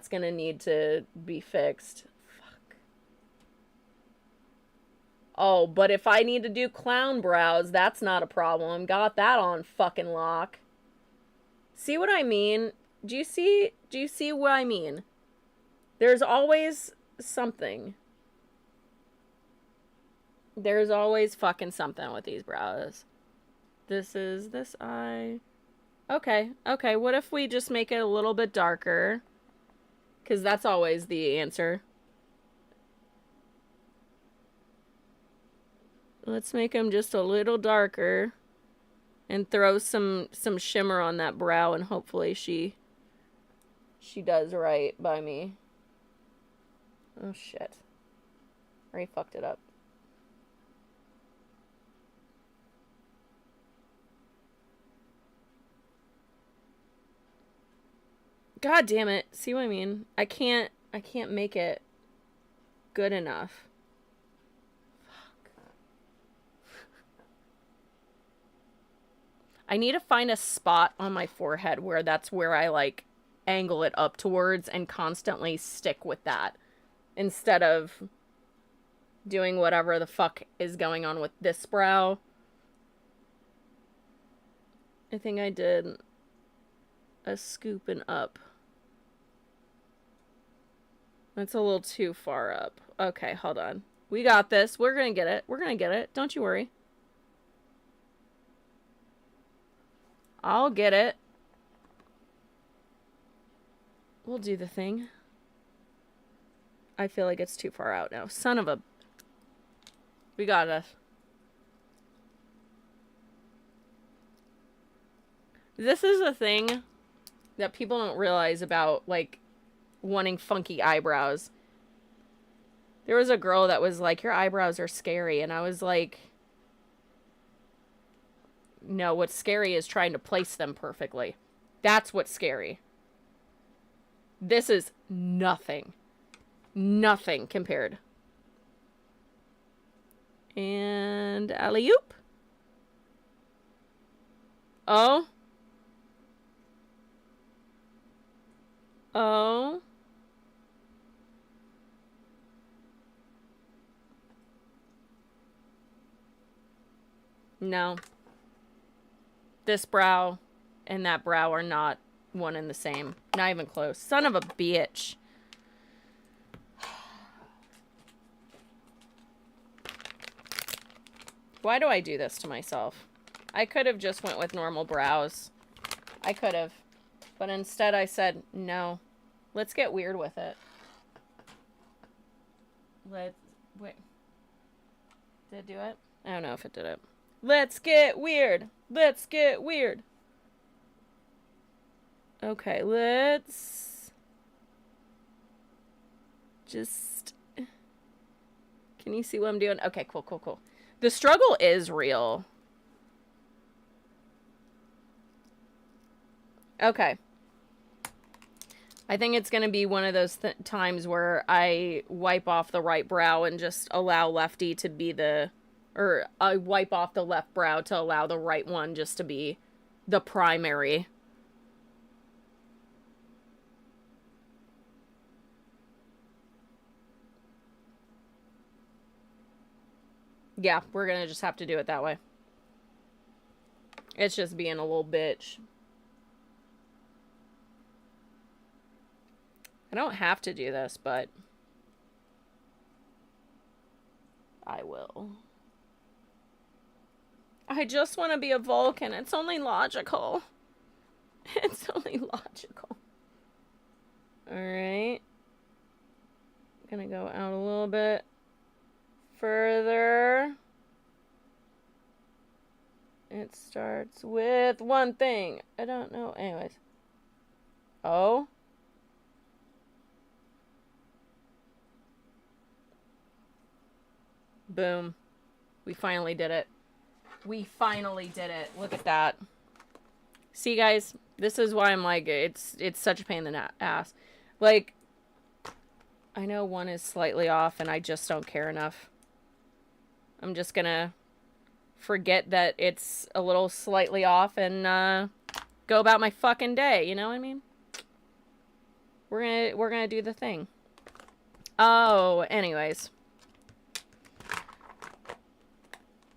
gonna need to be fixed. Fuck. Oh, but if I need to do clown brows, that's not a problem. Got that on fucking lock. See what I mean? Do you see what I mean? There's always something. There's always fucking something with these brows. This is this eye. Okay, what if we just make it a little bit darker? Because that's always the answer. Let's make him just a little darker. And throw some shimmer on that brow, and hopefully she does right by me. Oh, shit. Already fucked it up. God damn it. See what I mean? I can't make it good enough. Fuck. I need to find a spot on my forehead where that's where I, like, angle it up towards and constantly stick with that. Instead of doing whatever the fuck is going on with this brow. I think I did a scooping up. That's a little too far up. Okay, hold on. We got this. We're gonna get it. We're gonna get it. Don't you worry. I'll get it. We'll do the thing. I feel like it's too far out now. Son of a... We got it. This is a thing that people don't realize about, like, wanting funky eyebrows. There was a girl that was like, your eyebrows are scary. And I was like, no, what's scary is trying to place them perfectly. That's what's scary. This is nothing. Nothing compared. And alley-oop. Oh. Oh. No. This brow and that brow are not one and the same. Not even close. Son of a bitch. Why do I do this to myself? I could have just went with normal brows. I could have. But instead I said, no. Let's get weird with it. Wait. Did it do it? I don't know if it did it. Let's get weird. Let's get weird. Okay, let's... just... Can you see what I'm doing? Okay, cool, cool, cool. The struggle is real. Okay. I think it's going to be one of those times where I wipe off the right brow and just allow lefty to be the... Or I wipe off the left brow to allow the right one just to be the primary. Yeah, we're going to just have to do it that way. It's just being a little bitch. I don't have to do this, but I will. I just want to be a Vulcan. It's only logical. It's only logical. Alright. Gonna go out a little bit further. It starts with one thing. I don't know. Anyways. Oh. Boom. We finally did it. We finally did it. Look at that. See, guys? This is why I'm like, it's such a pain in the ass. Like, I know one is slightly off and I just don't care enough. I'm just gonna forget that it's a little slightly off and go about my fucking day. You know what I mean? We're gonna do the thing. Oh, anyways.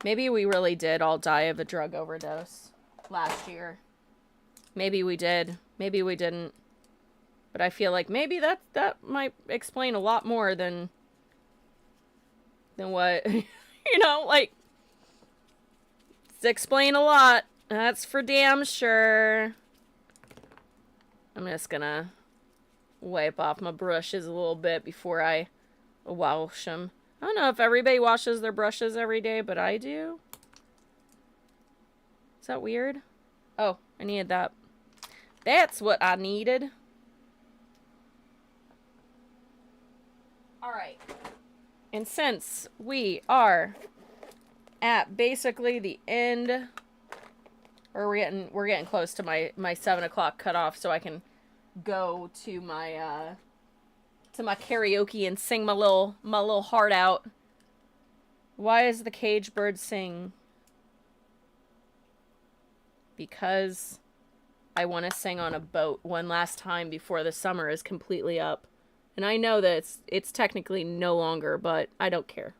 Maybe we really did all die of a drug overdose last year. Maybe we did. Maybe we didn't. But I feel like maybe that might explain a lot more than what, you know, like, it's explain a lot. That's for damn sure. I'm just gonna wipe off my brushes a little bit before I wash them. I don't know if everybody washes their brushes every day, but I do. Is that weird? Oh, I needed that. That's what I needed. Alright. And since we are at basically the end, or we're getting close to my 7 o'clock cutoff, so I can go to my karaoke and sing my little heart out. Why does the cage bird sing? Because I want to sing on a boat one last time before the summer is completely up. And I know that it's technically no longer, but I don't care.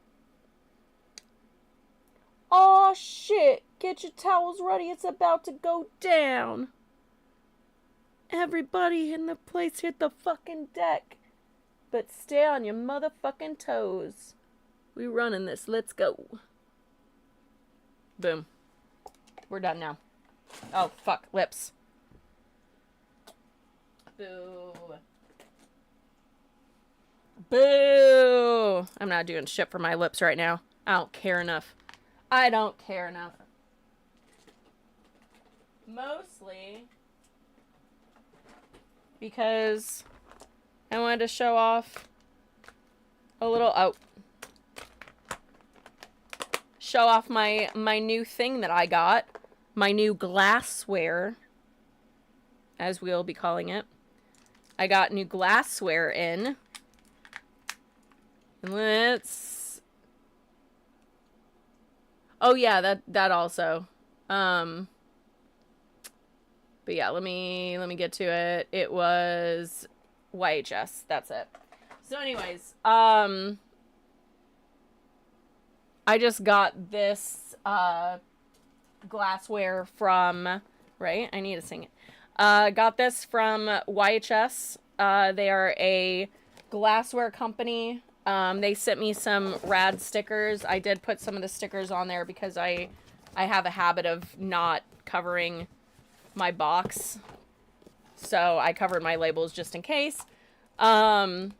Aw, shit. Get your towels ready. It's about to go down. Everybody in the place hit the fucking deck. But stay on your motherfucking toes. We running this. Let's go. Boom. We're done now. Oh, fuck. Lips. Boo. Boo! I'm not doing shit for my lips right now. I don't care enough. I don't care enough. Mostly because I wanted to show off a little... Oh. Show off my new thing that I got. My new glassware, as we'll be calling it. I got new glassware in. And let's... Oh yeah, that also. But yeah, let me get to it. It was YHS. That's it. So anyways, I just got this glassware from... Right? I need to sing it. Got this from YHS. They are a glassware company. They sent me some rad stickers. I did put some of the stickers on there because I have a habit of not covering my box. So I covered my labels just in case. But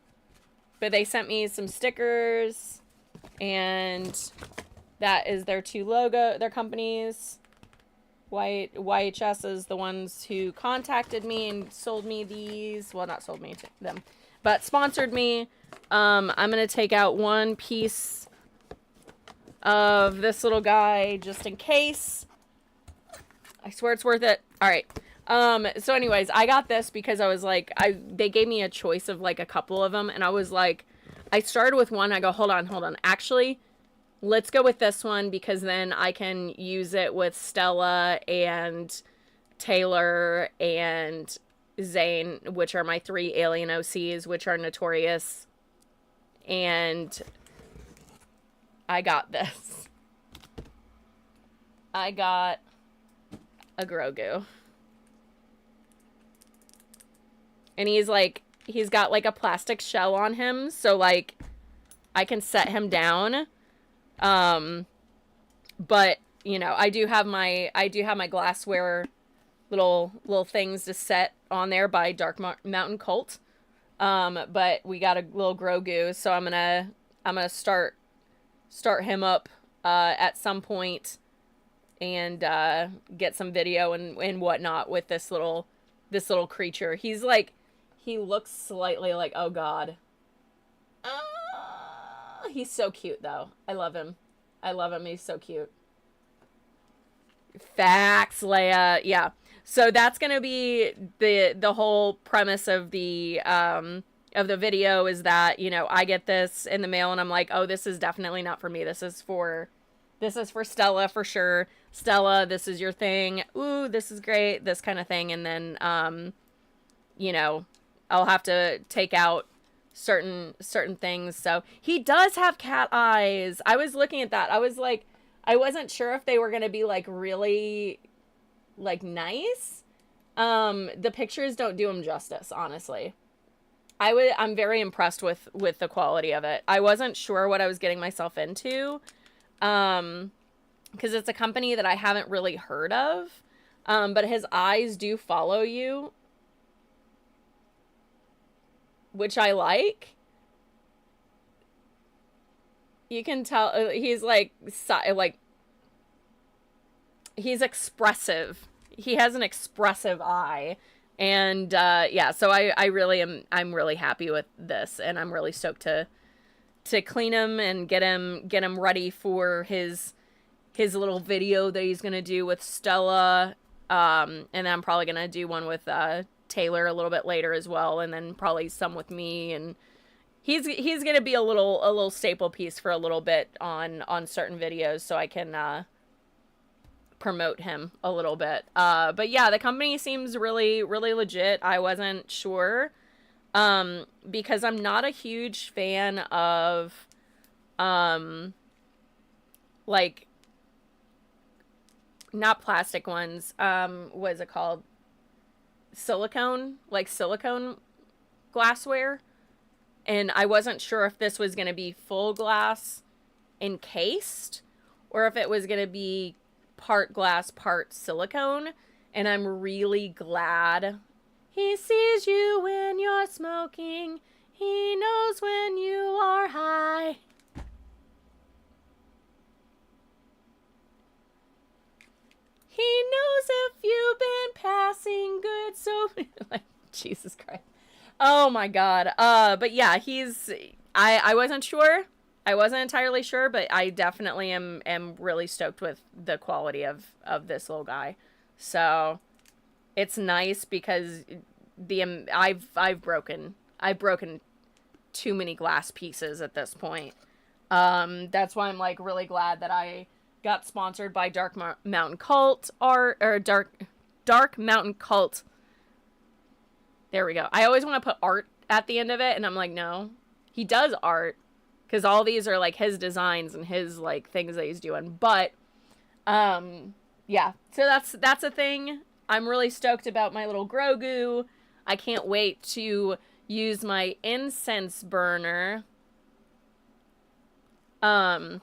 they sent me some stickers, and that is their their companies. YHS is the ones who contacted me and sold me these. Well, not sold me to them, but sponsored me. I'm going to take out one piece of this little guy just in case. I swear it's worth it. All right. So anyways, I got this because I was like, they gave me a choice of like a couple of them. And I was like, I started with one. I go, hold on. Actually, let's go with this one because then I can use it with Stella and Taylor and Zane, which are my 3 alien OCs, which are notorious. And I got this. I got a Grogu. And he's got like a plastic shell on him, so like I can set him down. But you know, I do have my glassware little things to set on there by Dark Mountain Cult. But we got a little Grogu, so I'm gonna start him up at some point and get some video and whatnot with this little creature. He looks slightly like, oh god. He's so cute though. I love him. He's so cute. Facts, Leia. Yeah. So that's gonna be the whole premise of the video, is that, you know, I get this in the mail and I'm like, oh, this is definitely not for me. This is for Stella for sure. Stella, this is your thing. Ooh, this is great. This kind of thing. And then, you know, I'll have to take out certain things. So he does have cat eyes. I was looking at that. I was like, I wasn't sure if they were going to be like really like nice. The pictures don't do him justice, honestly. I'm very impressed with the quality of it. I wasn't sure what I was getting myself into. Because it's a company that I haven't really heard of. But his eyes do follow you, which I like. You can tell he's like he's expressive. He has an expressive eye. And yeah, so I really I'm really happy with this, and I'm really stoked to clean him and get him ready for his little video that he's gonna do with Stella. And I'm probably gonna do one with Taylor a little bit later as well, and then probably some with me. And he's gonna be a little staple piece for a little bit on certain videos, so I can promote him a little bit. But yeah, the company seems really legit. I wasn't sure because I'm not a huge fan of like not plastic ones. What is it called? Silicone, like silicone glassware. And I wasn't sure if this was going to be full glass encased or if it was going to be part glass, part silicone. And I'm really glad. He sees you when you're smoking. He knows when you are high. He knows if you've been passing good. So, like, Jesus Christ. Oh my God. But yeah, I wasn't sure. I wasn't entirely sure, but I definitely am really stoked with the quality of this little guy. So it's nice because I've broken too many glass pieces at this point. That's why I'm like really glad that I got sponsored by Dark Mountain Cult Dark Mountain Cult. There we go. I always want to put art at the end of it, and I'm like, no. He does art, because all these are, like, his designs and his, like, things that he's doing. But, yeah. So that's a thing. I'm really stoked about my little Grogu. I can't wait to use my incense burner. Or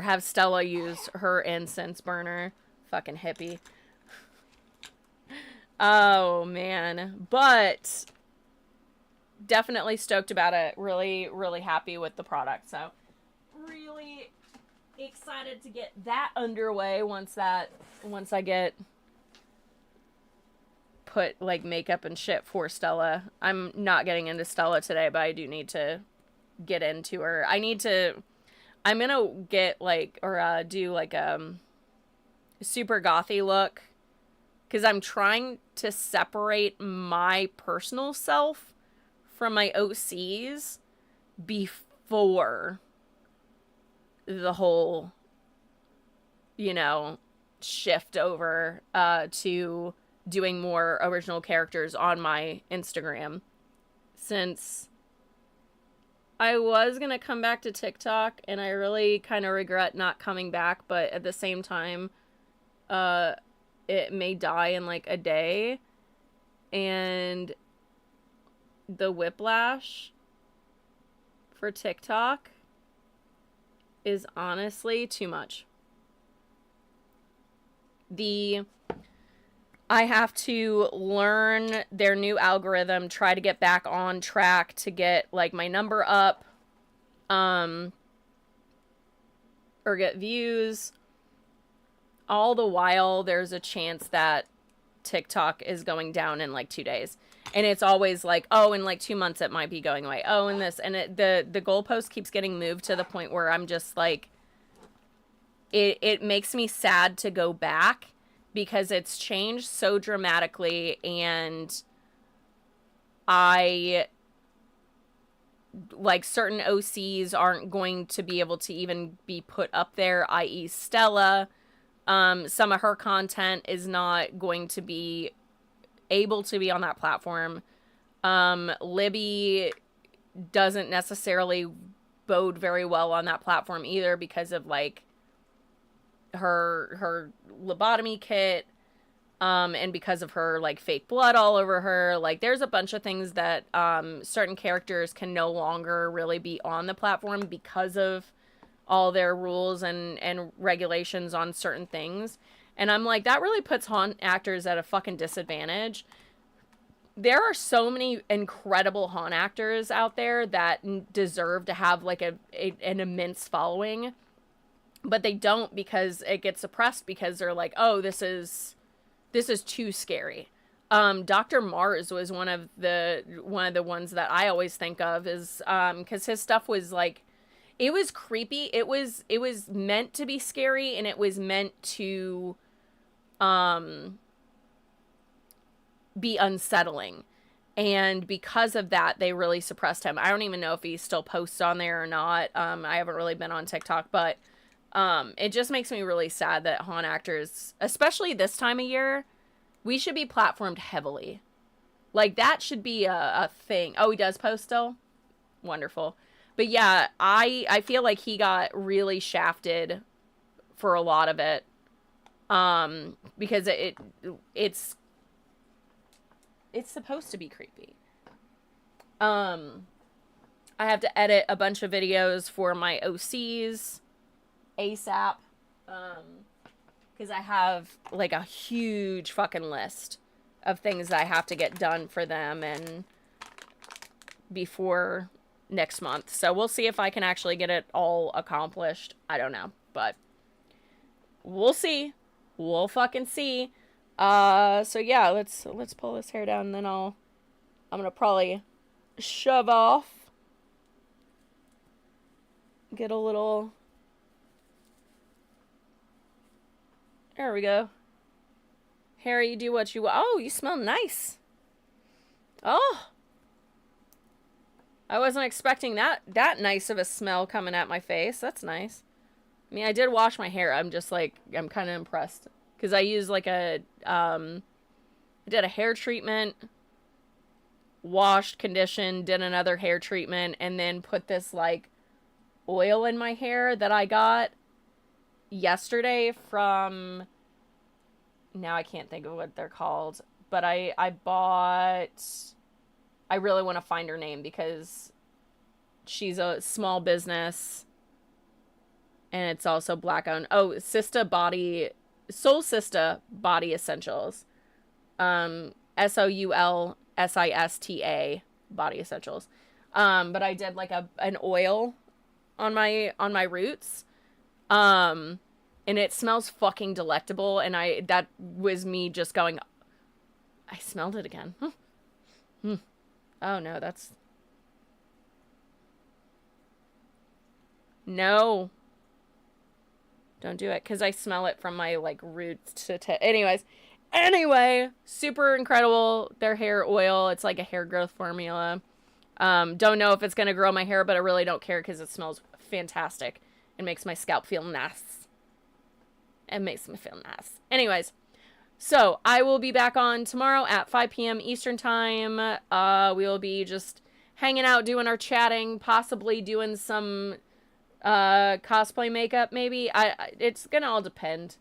have Stella use her incense burner. Fucking hippie. Oh, man. But definitely stoked about it. Really happy with the product. So really excited to get that underway once I get put like makeup and shit for Stella. I'm not getting into Stella today, but I do need to get into her. I'm gonna get like, or do like super gothy look. Because I'm trying to separate my personal self from my OCs before the whole, shift over to doing more original characters on my Instagram. Since I was going to come back to TikTok, and I really kind of regret not coming back, but at the same time, it may die in like a day, and the whiplash for TikTok is honestly too much. I have to learn their new algorithm, try to get back on track to get like my number up, or get views. All the while, there's a chance that TikTok is going down in like 2 days. And it's always like, oh, in like 2 months it might be going away. Oh, and this. And the goalpost keeps getting moved to the point where I'm just like, it makes me sad to go back because it's changed so dramatically, and like certain OCs aren't going to be able to even be put up there, i.e. Stella. Some of her content is not going to be able to be on that platform. Libby doesn't necessarily bode very well on that platform either because of like her lobotomy kit, and because of her like fake blood all over her. Like there's a bunch of things that certain characters can no longer really be on the platform because of all their rules and regulations on certain things. And I'm like, that really puts haunt actors at a fucking disadvantage. there are so many incredible haunt actors out there that deserve to have like an immense following, but they don't because it gets suppressed because they're like, oh, this is too scary. Dr. Mars was one of the ones that I always think of is because his stuff was like, it was creepy. It was meant to be scary, and it was meant to be unsettling. And because of that, they really suppressed him. I don't even know if he still posts on there or not. I haven't really been on TikTok, but it just makes me really sad that haunt actors, especially this time of year, we should be platformed heavily. Like, that should be a thing. Oh, he does post still? Wonderful. But yeah, I feel like he got really shafted for a lot of it. Because it's supposed to be creepy. I have to edit a bunch of videos for my OCs ASAP. Because I have like a huge fucking list of things that I have to get done for them and before next month. So we'll see if I can actually get it all accomplished. I don't know, but we'll see. We'll fucking see. So yeah, let's pull this hair down, and then I'm gonna probably shove off. Get a little. There we go. Harry, do what you want. Oh, you smell nice. Oh. I wasn't expecting that nice of a smell coming at my face. That's nice. I mean, I did wash my hair. I'm just like, I'm kind of impressed. Because I used like I did a hair treatment, washed, conditioned, did another hair treatment, and then put this like oil in my hair that I got yesterday from, now I can't think of what they're called, but I bought, I really want to find her name because she's a small business and it's also black owned. Oh, Soul Sista Body Essentials. SOULSISTA Body Essentials. But I did like an oil on my roots. And it smells fucking delectable, and that was me just going, I smelled it again. Oh no, no. Don't do it, because I smell it from my like roots to Anyway, super incredible. Their hair oil, it's like a hair growth formula. Don't know if it's gonna grow my hair, but I really don't care because it smells fantastic. It makes my scalp feel nice. It makes me feel nice. Anyways, so I will be back on tomorrow at 5 p.m. Eastern time. We will be just hanging out, doing our chatting, possibly doing some cosplay makeup, maybe. It's gonna all depend.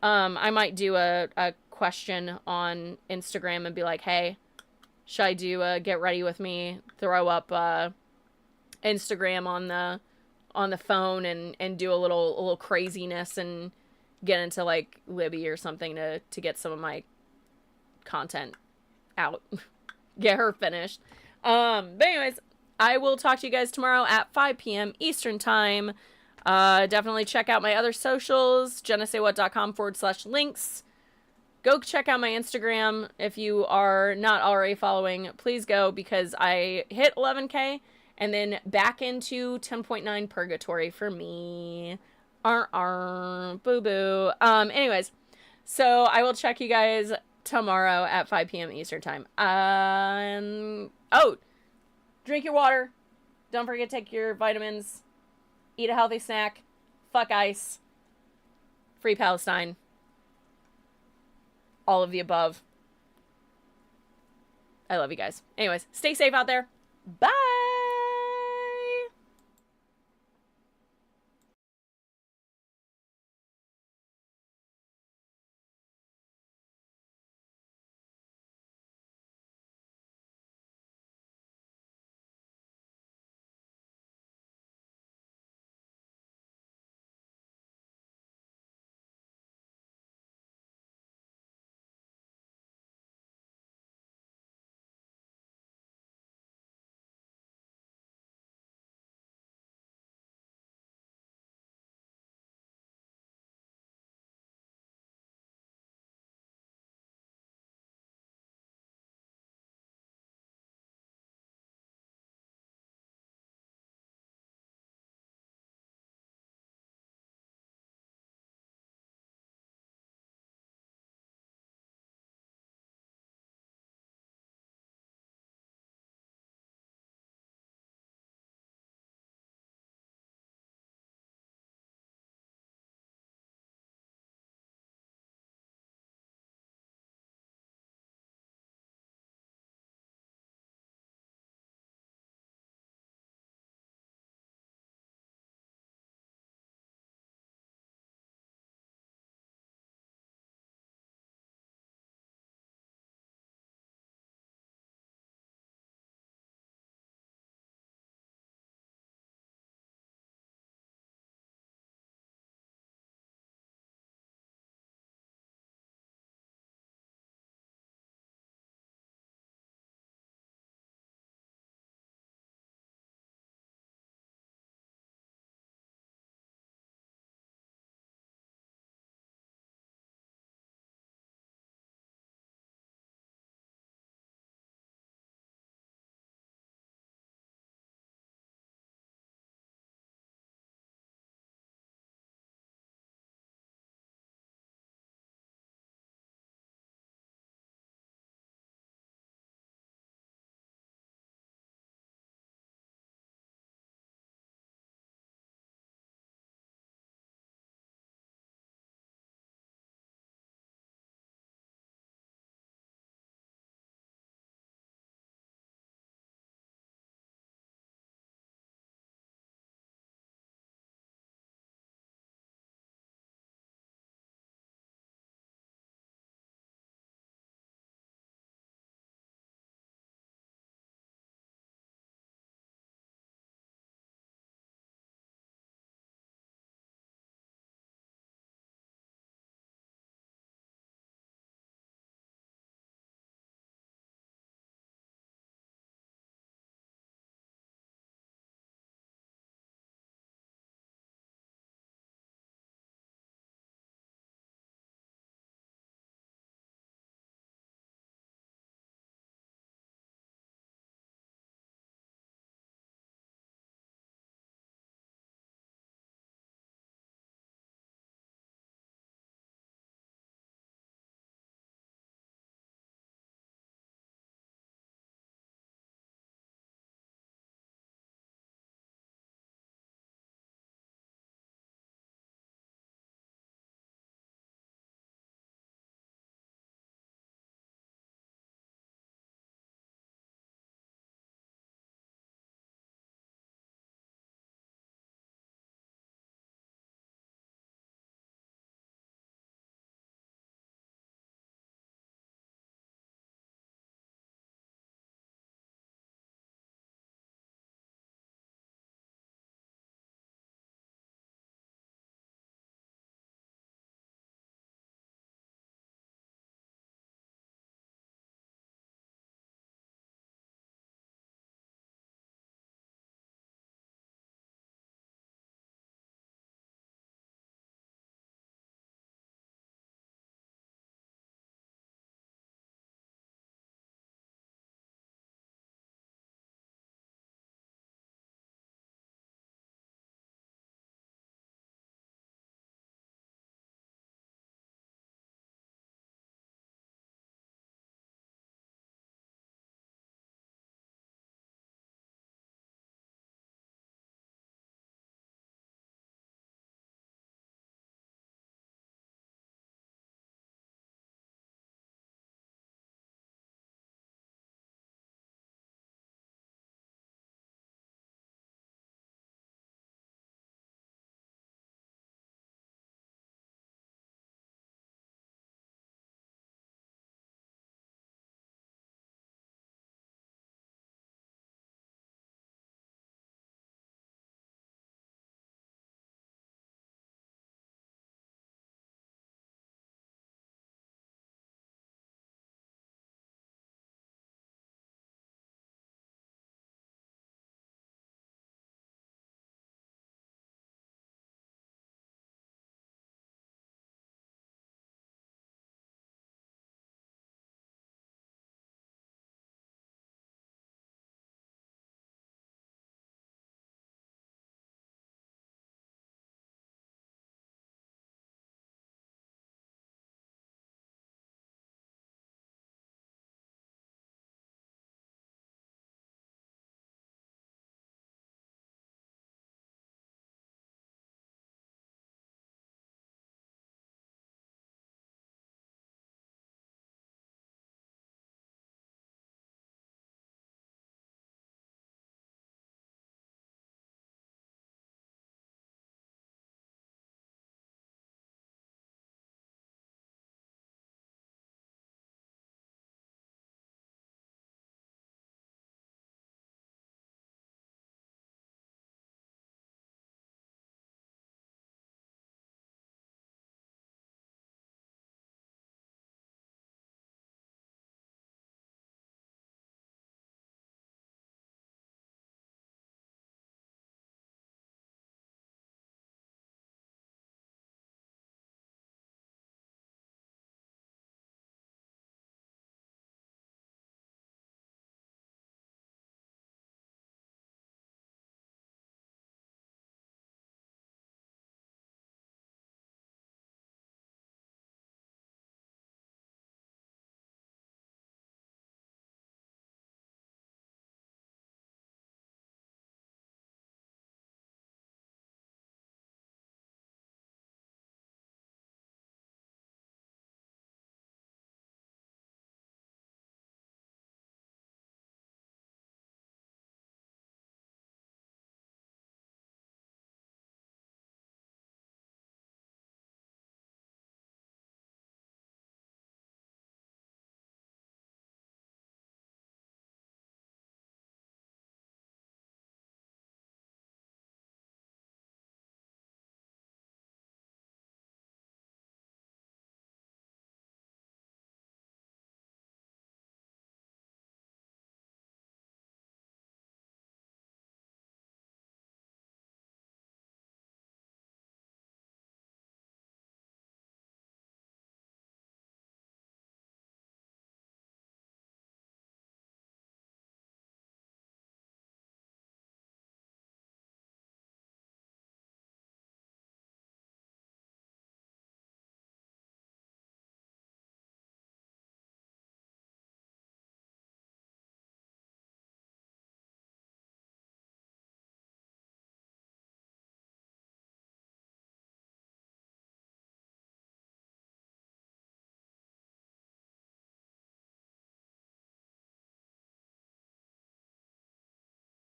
I might do a question on Instagram and be like, hey, should I do a get ready with me, throw up Instagram on the phone and do a little craziness and get into like Libby or something to get some of my content out. Get her finished. But anyways, I will talk to you guys tomorrow at 5 p.m. Eastern time. Definitely check out my other socials, jennasaywhat.com/links. Go check out my Instagram. If you are not already following, please go, because I hit 11K and then back into 10.9 purgatory for me. Boo boo. Anyways, so I will check you guys tomorrow at 5 p.m. Eastern time. Oh, drink your water. Don't forget to take your vitamins. Eat a healthy snack. Fuck ice. Free Palestine. All of the above. I love you guys. Anyways, stay safe out there. Bye.